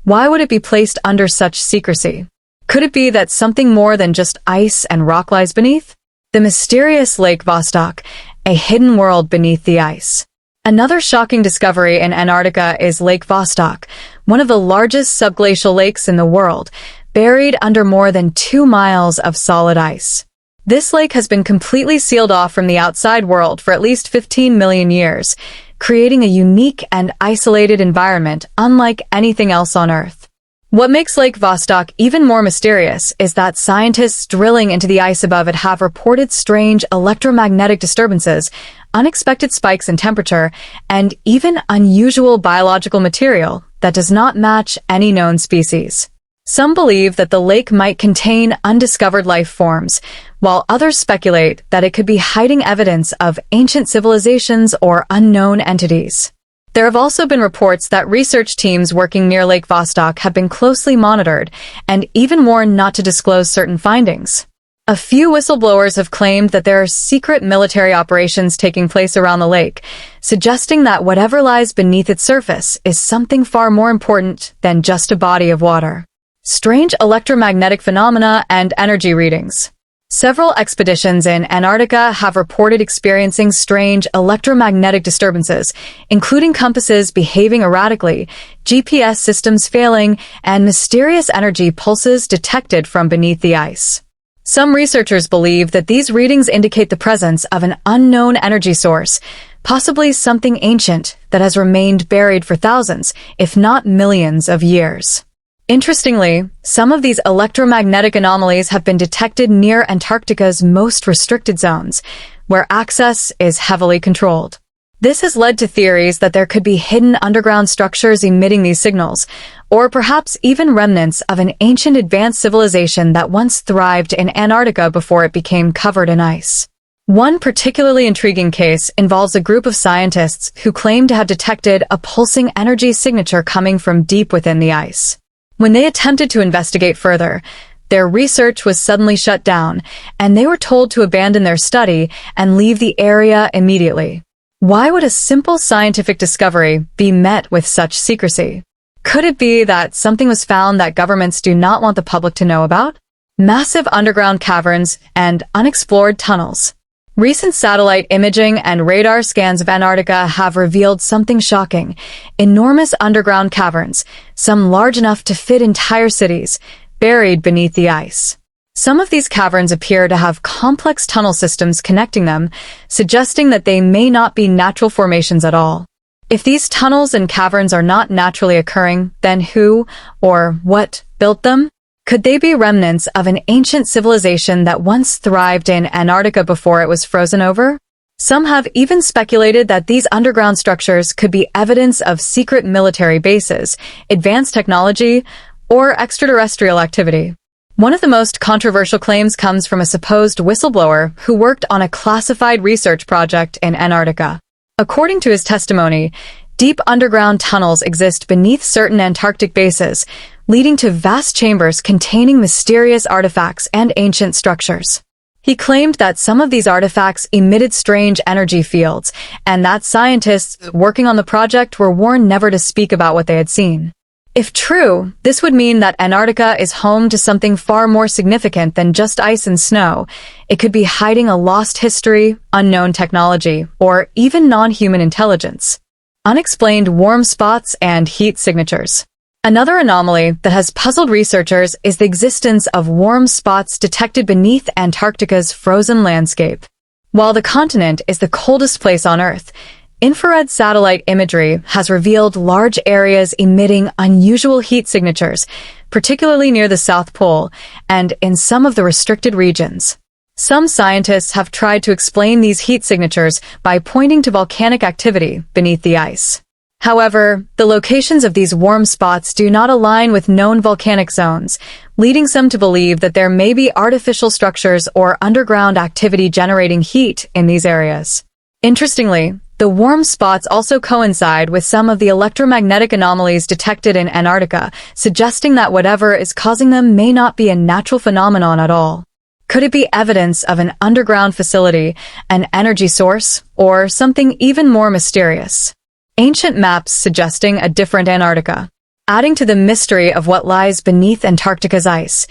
why would it be placed under such secrecy? Could it be that something more than just ice and rock lies beneath? The mysterious Lake Vostok, a hidden world beneath the ice. Another shocking discovery in Antarctica is Lake Vostok, one of the largest subglacial lakes in the world, buried under more than 2 miles of solid ice. This lake has been completely sealed off from the outside world for at least 15 million years, creating a unique and isolated environment unlike anything else on Earth. What makes Lake Vostok even more mysterious is that scientists drilling into the ice above it have reported strange electromagnetic disturbances, unexpected spikes in temperature, and even unusual biological material that does not match any known species. Some believe that the lake might contain undiscovered life forms, while others speculate that it could be hiding evidence of ancient civilizations or unknown entities. There have also been reports that research teams working near Lake Vostok have been closely monitored and even warned not to disclose certain findings. A few whistleblowers have claimed that there are secret military operations taking place around the lake, suggesting that whatever lies beneath its surface is something far more important than just a body of water. Strange electromagnetic phenomena and energy readings. Several expeditions in Antarctica have reported experiencing strange electromagnetic disturbances, including compasses behaving erratically, GPS systems failing, and mysterious energy pulses detected from beneath the ice. Some researchers believe that these readings indicate the presence of an unknown energy source, possibly something ancient that has remained buried for thousands, if not millions of years. Interestingly, some of these electromagnetic anomalies have been detected near Antarctica's most restricted zones, where access is heavily controlled. This has led to theories that there could be hidden underground structures emitting these signals, or perhaps even remnants of an ancient advanced civilization that once thrived in Antarctica before it became covered in ice. One particularly intriguing case involves a group of scientists who claim to have detected a pulsing energy signature coming from deep within the ice. When they attempted to investigate further, their research was suddenly shut down, and they were told to abandon their study and leave the area immediately. Why would a simple scientific discovery be met with such secrecy? Could it be that something was found that governments do not want the public to know about? Massive underground caverns and unexplored tunnels. Recent satellite imaging and radar scans of Antarctica have revealed something shocking. Enormous underground caverns, some large enough to fit entire cities, buried beneath the ice. Some of these caverns appear to have complex tunnel systems connecting them, suggesting that they may not be natural formations at all. If these tunnels and caverns are not naturally occurring, then who or what built them? Could they be remnants of an ancient civilization that once thrived in Antarctica before it was frozen over? Some have even speculated that these underground structures could be evidence of secret military bases, advanced technology, or extraterrestrial activity. One of the most controversial claims comes from a supposed whistleblower who worked on a classified research project in Antarctica. According to his testimony, deep underground tunnels exist beneath certain Antarctic bases, leading to vast chambers containing mysterious artifacts and ancient structures. He claimed that some of these artifacts emitted strange energy fields, and that scientists working on the project were warned never to speak about what they had seen. If true, this would mean that Antarctica is home to something far more significant than just ice and snow. It could be hiding a lost history, unknown technology, or even non-human intelligence. Unexplained warm spots and heat signatures. Another anomaly that has puzzled researchers is the existence of warm spots detected beneath Antarctica's frozen landscape. While the continent is the coldest place on Earth, infrared satellite imagery has revealed large areas emitting unusual heat signatures, particularly near the South Pole and in some of the restricted regions. Some scientists have tried to explain these heat signatures by pointing to volcanic activity beneath the ice. However, the locations of these warm spots do not align with known volcanic zones, leading some to believe that there may be artificial structures or underground activity generating heat in these areas. Interestingly, the warm spots also coincide with some of the electromagnetic anomalies detected in Antarctica, suggesting that whatever is causing them may not be a natural phenomenon at all. Could it be evidence of an underground facility, an energy source, or something even more mysterious? Ancient maps suggesting a different Antarctica. Adding to the mystery of what lies beneath Antarctica's ice,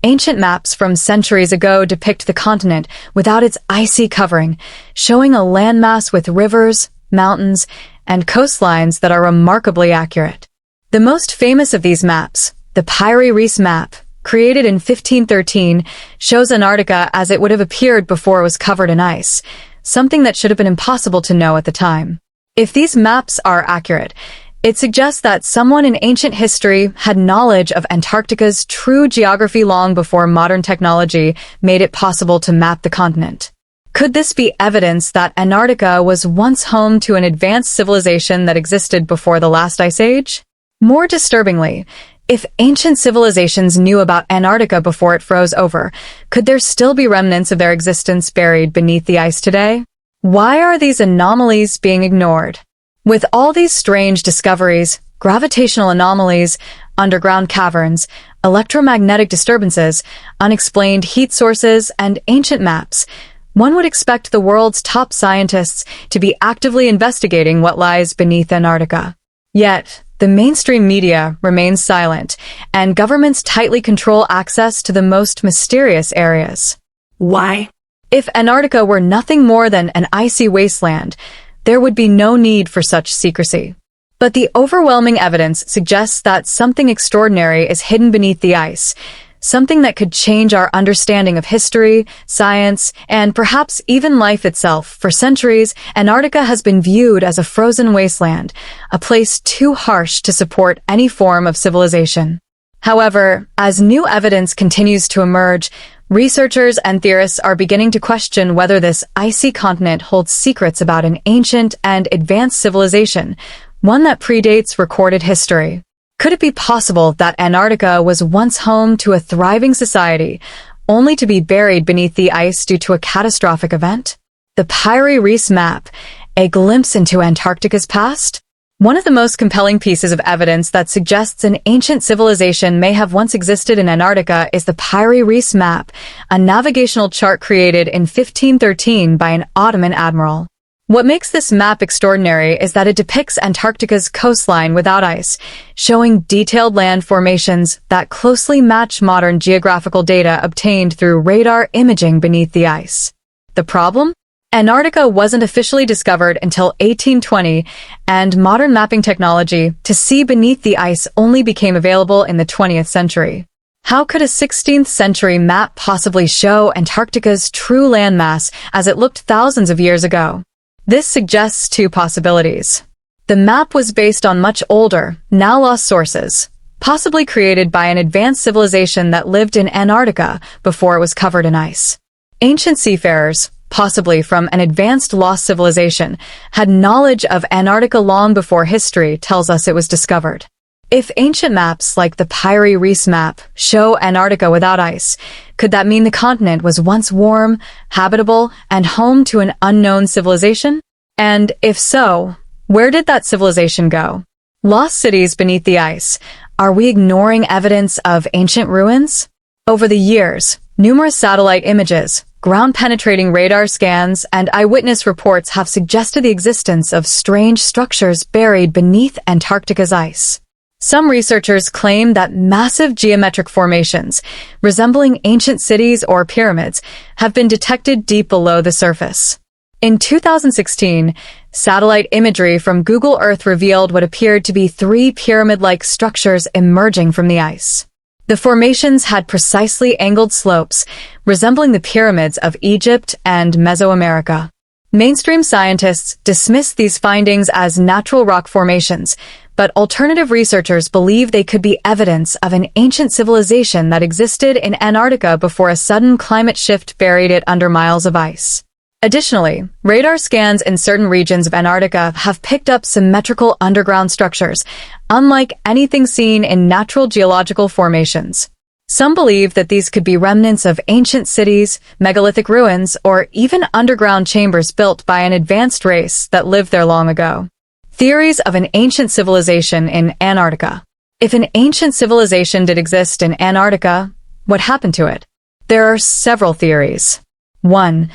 ancient maps from centuries ago depict the continent without its icy covering, showing a landmass with rivers, mountains, and coastlines that are remarkably accurate. The most famous of these maps, the Piri map, created in 1513, shows Antarctica as it would have appeared before it was covered in ice, something that should have been impossible to know at the time. If these maps are accurate, it suggests that someone in ancient history had knowledge of Antarctica's true geography long before modern technology made it possible to map the continent. Could this be evidence that Antarctica was once home to an advanced civilization that existed before the last ice age? More disturbingly, if ancient civilizations knew about Antarctica before it froze over, could there still be remnants of their existence buried beneath the ice today? Why are these anomalies being ignored? With all these strange discoveries, gravitational anomalies, underground caverns, electromagnetic disturbances, unexplained heat sources, and ancient maps, one would expect the world's top scientists to be actively investigating what lies beneath Antarctica. Yet, the mainstream media remains silent, and governments tightly control access to the most mysterious areas.
Why?
If Antarctica were nothing more than an icy wasteland, there would be no need for such secrecy. But the overwhelming evidence suggests that something extraordinary is hidden beneath the ice, something that could change our understanding of history, science, and perhaps even life itself. For centuries, Antarctica has been viewed as a frozen wasteland, a place too harsh to support any form of civilization. However, as new evidence continues to emerge, researchers and theorists are beginning to question whether this icy continent holds secrets about an ancient and advanced civilization, one that predates recorded history. Could it be possible that Antarctica was once home to a thriving society, only to be buried beneath the ice due to a catastrophic event? The Piri map, a glimpse into Antarctica's past? One of the most compelling pieces of evidence that suggests an ancient civilization may have once existed in Antarctica is the Piri map, a navigational chart created in 1513 by an Ottoman admiral. What makes this map extraordinary is that it depicts Antarctica's coastline without ice, showing detailed land formations that closely match modern geographical data obtained through radar imaging beneath the ice. The problem? Antarctica wasn't officially discovered until 1820, and modern mapping technology to see beneath the ice only became available in the 20th century. How could a 16th century map possibly show Antarctica's true landmass as it looked thousands of years ago? This suggests two possibilities. The map was based on much older, now lost sources, possibly created by an advanced civilization that lived in Antarctica before it was covered in ice. Ancient seafarers, possibly from an advanced lost civilization, had knowledge of Antarctica long before history tells us it was discovered. If ancient maps like the Piri map show Antarctica without ice, could that mean the continent was once warm, habitable, and home to an unknown civilization? And if so, where did that civilization go? Lost cities beneath the ice. Are we ignoring evidence of ancient ruins? Over the years, numerous satellite images, ground-penetrating radar scans, and eyewitness reports have suggested the existence of strange structures buried beneath Antarctica's ice. Some researchers claim that massive geometric formations, resembling ancient cities or pyramids, have been detected deep below the surface. In 2016, satellite imagery from Google Earth revealed what appeared to be three pyramid-like structures emerging from the ice. The formations had precisely angled slopes, resembling the pyramids of Egypt and Mesoamerica. Mainstream scientists dismiss these findings as natural rock formations, but alternative researchers believe they could be evidence of an ancient civilization that existed in Antarctica before a sudden climate shift buried it under miles of ice. Additionally, radar scans in certain regions of Antarctica have picked up symmetrical underground structures, unlike anything seen in natural geological formations. Some believe that these could be remnants of ancient cities, megalithic ruins, or even underground chambers built by an advanced race that lived there long ago. Theories of an ancient civilization in Antarctica. If an ancient civilization did exist in Antarctica, what happened to it? There are several theories. 1.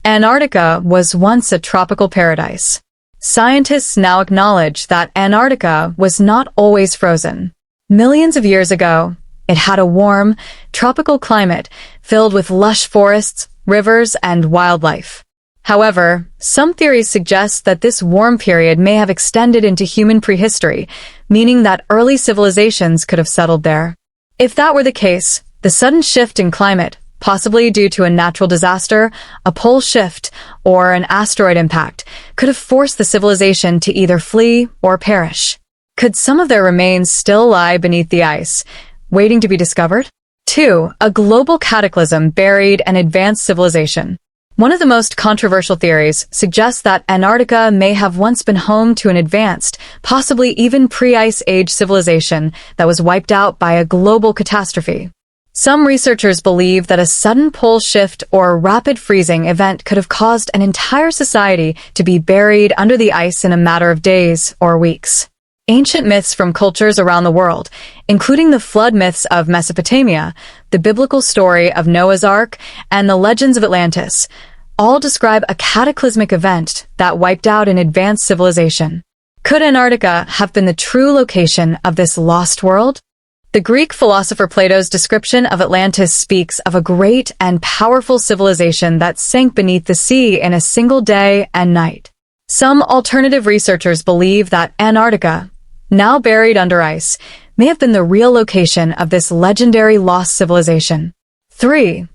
Antarctica was once a tropical paradise. Scientists now acknowledge that Antarctica was not always frozen. Millions of years ago, it had a warm, tropical climate filled with lush forests, rivers, and wildlife. However, some theories suggest that this warm period may have extended into human prehistory, meaning that early civilizations could have settled there. If that were the case, the sudden shift in climate, possibly due to a natural disaster, a pole shift, or an asteroid impact, could have forced the civilization to either flee or perish. Could some of their remains still lie beneath the ice, waiting to be discovered? 2. A global cataclysm buried an advanced civilization. One of the most controversial theories suggests that Antarctica may have once been home to an advanced, possibly even pre-ice age civilization that was wiped out by a global catastrophe. Some researchers believe that a sudden pole shift or rapid freezing event could have caused an entire society to be buried under the ice in a matter of days or weeks. Ancient myths from cultures around the world, including the flood myths of Mesopotamia, the biblical story of Noah's Ark, and the legends of Atlantis, all describe a cataclysmic event that wiped out an advanced civilization. Could Antarctica have been the true location of this lost world? The Greek philosopher Plato's description of Atlantis speaks of a great and powerful civilization that sank beneath the sea in a single day and night. Some alternative researchers believe that Antarctica, now buried under ice, may have been the real location of this legendary lost civilization. 3.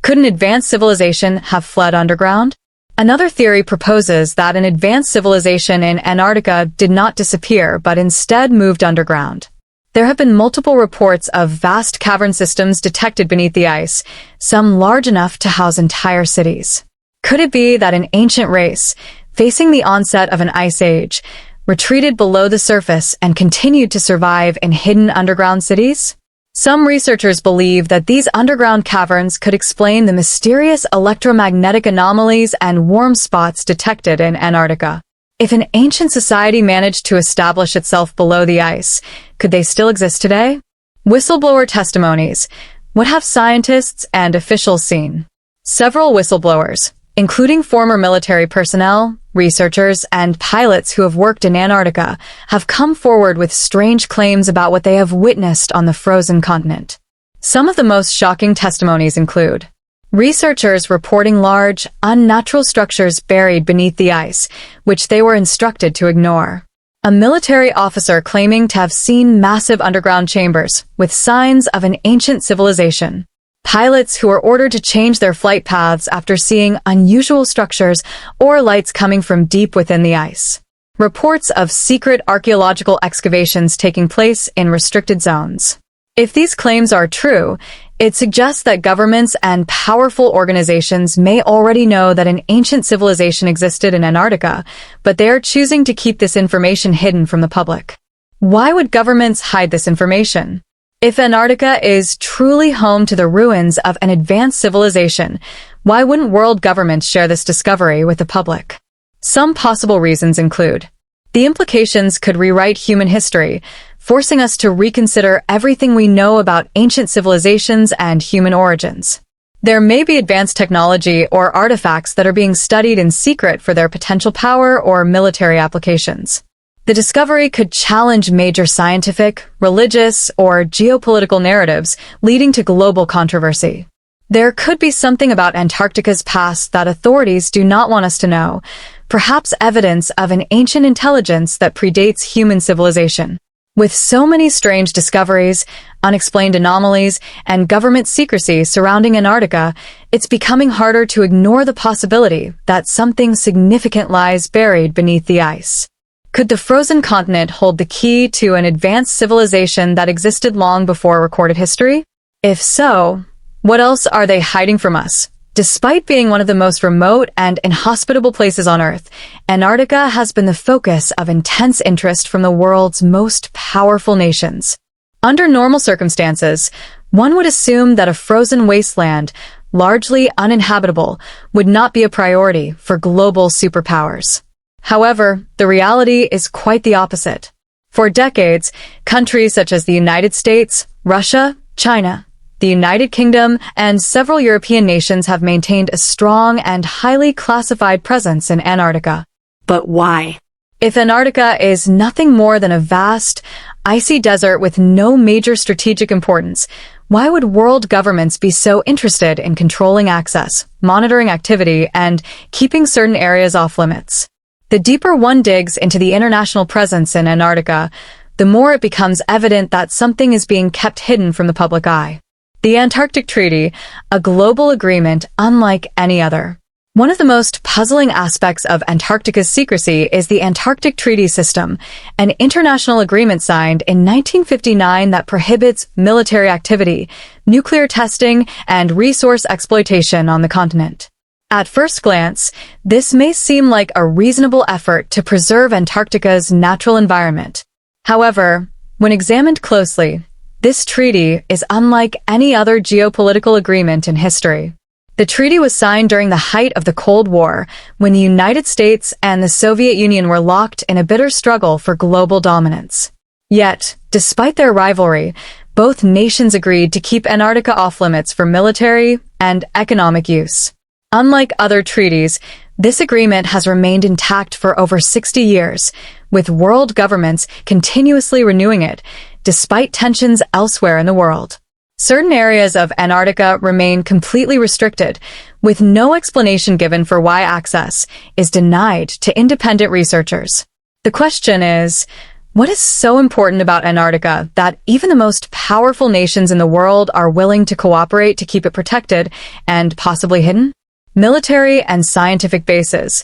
Could an advanced civilization have fled underground? Another theory proposes that an advanced civilization in Antarctica did not disappear but instead moved underground. There have been multiple reports of vast cavern systems detected beneath the ice, some large enough to house entire cities. Could it be that an ancient race, facing the onset of an ice age, retreated below the surface and continued to survive in hidden underground cities? Some researchers believe that these underground caverns could explain the mysterious electromagnetic anomalies and warm spots detected in Antarctica. If an ancient society managed to establish itself below the ice, could they still exist today? Whistleblower testimonies. What have scientists and officials seen? Several whistleblowers, including former military personnel, researchers, and pilots who have worked in Antarctica, have come forward with strange claims about what they have witnessed on the frozen continent. Some of the most shocking testimonies include researchers reporting large, unnatural structures buried beneath the ice, which they were instructed to ignore. A military officer claiming to have seen massive underground chambers with signs of an ancient civilization. Pilots who were ordered to change their flight paths after seeing unusual structures or lights coming from deep within the ice. Reports of secret archaeological excavations taking place in restricted zones. If these claims are true, it suggests that governments and powerful organizations may already know that an ancient civilization existed in Antarctica, but they are choosing to keep this information hidden from the public. Why would governments hide this information? If Antarctica is truly home to the ruins of an advanced civilization, why wouldn't world governments share this discovery with the public? Some possible reasons include: the implications could rewrite human history, forcing us to reconsider everything we know about ancient civilizations and human origins. There may be advanced technology or artifacts that are being studied in secret for their potential power or military applications. The discovery could challenge major scientific, religious, or geopolitical narratives, leading to global controversy. There could be something about Antarctica's past that authorities do not want us to know, perhaps evidence of an ancient intelligence that predates human civilization. With so many strange discoveries, unexplained anomalies, and government secrecy surrounding Antarctica, it's becoming harder to ignore the possibility that something significant lies buried beneath the ice. Could the frozen continent hold the key to an advanced civilization that existed long before recorded history? If so, what else are they hiding from us? Despite being one of the most remote and inhospitable places on Earth, Antarctica has been the focus of intense interest from the world's most powerful nations. Under normal circumstances, one would assume that a frozen wasteland, largely uninhabitable, would not be a priority for global superpowers. However, the reality is quite the opposite. For decades, countries such as the United States, Russia, China, the United Kingdom, and several European nations have maintained a strong and highly classified presence in Antarctica.
But why?
If Antarctica is nothing more than a vast, icy desert with no major strategic importance, why would world governments be so interested in controlling access, monitoring activity, and keeping certain areas off limits? The deeper one digs into the international presence in Antarctica, the more it becomes evident that something is being kept hidden from the public eye. The Antarctic Treaty, a global agreement unlike any other. One of the most puzzling aspects of Antarctica's secrecy is the Antarctic Treaty system, an international agreement signed in 1959 that prohibits military activity, nuclear testing, and resource exploitation on the continent. At first glance, this may seem like a reasonable effort to preserve Antarctica's natural environment. However, when examined closely, this treaty is unlike any other geopolitical agreement in history. The treaty was signed during the height of the Cold War, when the United States and the Soviet Union were locked in a bitter struggle for global dominance. Yet, despite their rivalry, both nations agreed to keep Antarctica off-limits for military and economic use. Unlike other treaties, this agreement has remained intact for over 60 years, with world governments continuously renewing it, despite tensions elsewhere in the world. Certain areas of Antarctica remain completely restricted, with no explanation given for why access is denied to independent researchers. The question is, what is so important about Antarctica that even the most powerful nations in the world are willing to cooperate to keep it protected and possibly hidden? Military and scientific bases.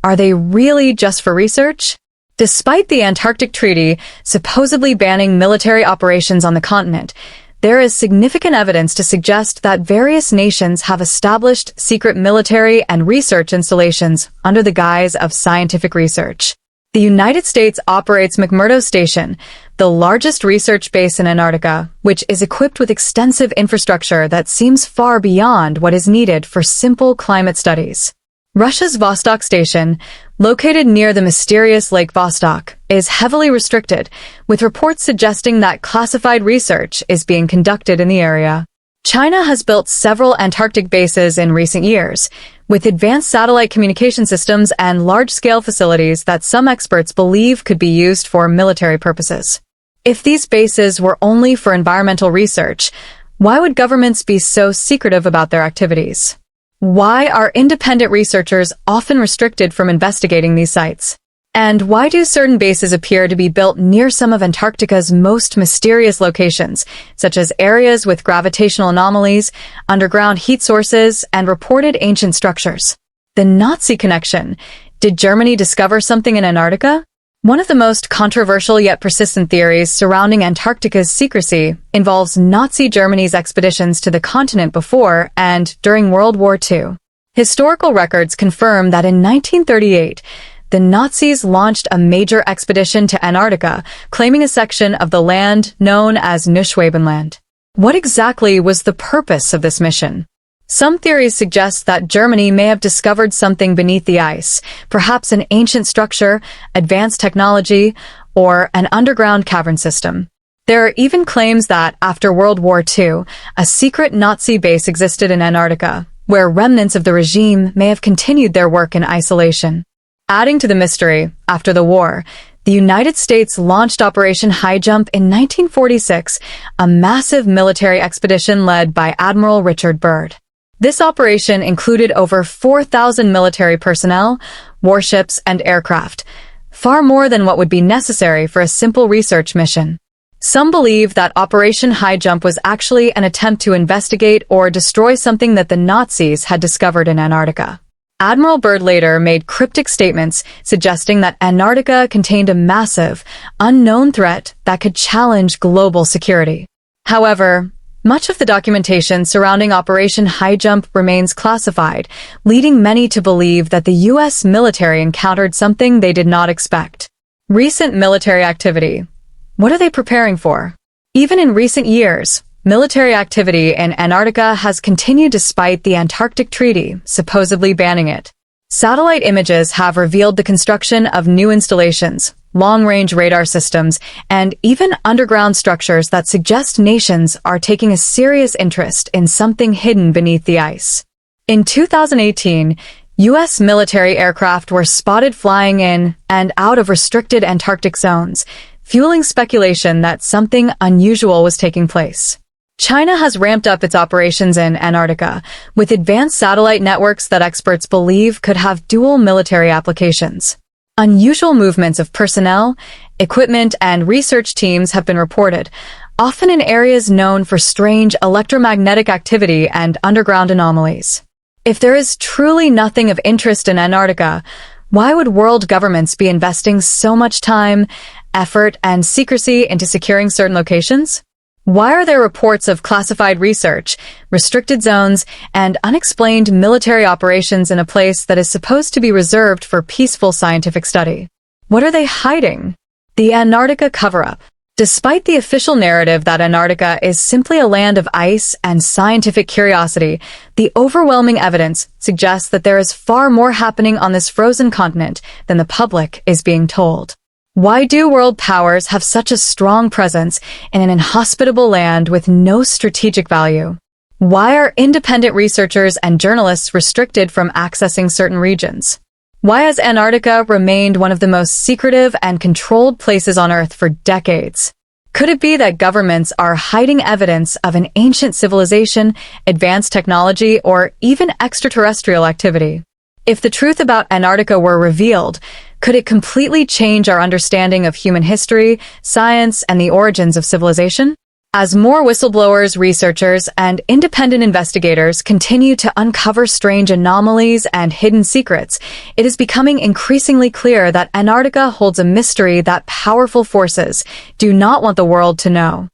Are they really just for research? Despite the Antarctic Treaty supposedly banning military operations on the continent, there is significant evidence to suggest that various nations have established secret military and research installations under the guise of scientific research. The United States operates McMurdo Station, the largest research base in Antarctica, which is equipped with extensive infrastructure that seems far beyond what is needed for simple climate studies. Russia's Vostok Station, located near the mysterious Lake Vostok, is heavily restricted, with reports suggesting that classified research is being conducted in the area. China has built several Antarctic bases in recent years, with advanced satellite communication systems and large-scale facilities that some experts believe could be used for military purposes. If these bases were only for environmental research, why would governments be so secretive about their activities? Why are independent researchers often restricted from investigating these sites? And why do certain bases appear to be built near some of Antarctica's most mysterious locations, such as areas with gravitational anomalies, underground heat sources, and reported ancient structures? The Nazi connection. Did Germany discover something in Antarctica? One of the most controversial yet persistent theories surrounding Antarctica's secrecy involves Nazi Germany's expeditions to the continent before and during World War II. Historical records confirm that in 1938, the Nazis launched a major expedition to Antarctica, claiming a section of the land known as Neuschwabenland. What exactly was the purpose of this mission? Some theories suggest that Germany may have discovered something beneath the ice, perhaps an ancient structure, advanced technology, or an underground cavern system. There are even claims that, after World War II, a secret Nazi base existed in Antarctica, where remnants of the regime may have continued their work in isolation. Adding to the mystery, after the war, the United States launched Operation Highjump in 1946, a massive military expedition led by Admiral Richard Byrd. This operation included over 4,000 military personnel, warships, and aircraft, far more than what would be necessary for a simple research mission. Some believe that Operation Highjump was actually an attempt to investigate or destroy something that the Nazis had discovered in Antarctica. Admiral Byrd later made cryptic statements suggesting that Antarctica contained a massive, unknown threat that could challenge global security. However, much of the documentation surrounding Operation Highjump remains classified, leading many to believe that the U.S. military encountered something they did not expect. Recent military activity. What are they preparing for? Even in recent years, military activity in Antarctica has continued despite the Antarctic Treaty supposedly banning it. Satellite images have revealed the construction of new installations, long-range radar systems, and even underground structures that suggest nations are taking a serious interest in something hidden beneath the ice. In 2018, U.S. military aircraft were spotted flying in and out of restricted Antarctic zones, fueling speculation that something unusual was taking place. China has ramped up its operations in Antarctica, with advanced satellite networks that experts believe could have dual military applications. Unusual movements of personnel, equipment, and research teams have been reported, often in areas known for strange electromagnetic activity and underground anomalies. If there is truly nothing of interest in Antarctica, why would world governments be investing so much time, effort, and secrecy into securing certain locations? Why are there reports of classified research, restricted zones, and unexplained military operations in a place that is supposed to be reserved for peaceful scientific study? What are they hiding? The Antarctica cover-up. Despite the official narrative that Antarctica is simply a land of ice and scientific curiosity, the overwhelming evidence suggests that there is far more happening on this frozen continent than the public is being told. Why do world powers have such a strong presence in an inhospitable land with no strategic value? Why are independent researchers and journalists restricted from accessing certain regions? Why has Antarctica remained one of the most secretive and controlled places on Earth for decades? Could it be that governments are hiding evidence of an ancient civilization, advanced technology, or even extraterrestrial activity? If the truth about Antarctica were revealed, could it completely change our understanding of human history, science, and the origins of civilization? As more whistleblowers, researchers, and independent investigators continue to uncover strange anomalies and hidden secrets, it is becoming increasingly clear that Antarctica holds a mystery that powerful forces do not want the world to know.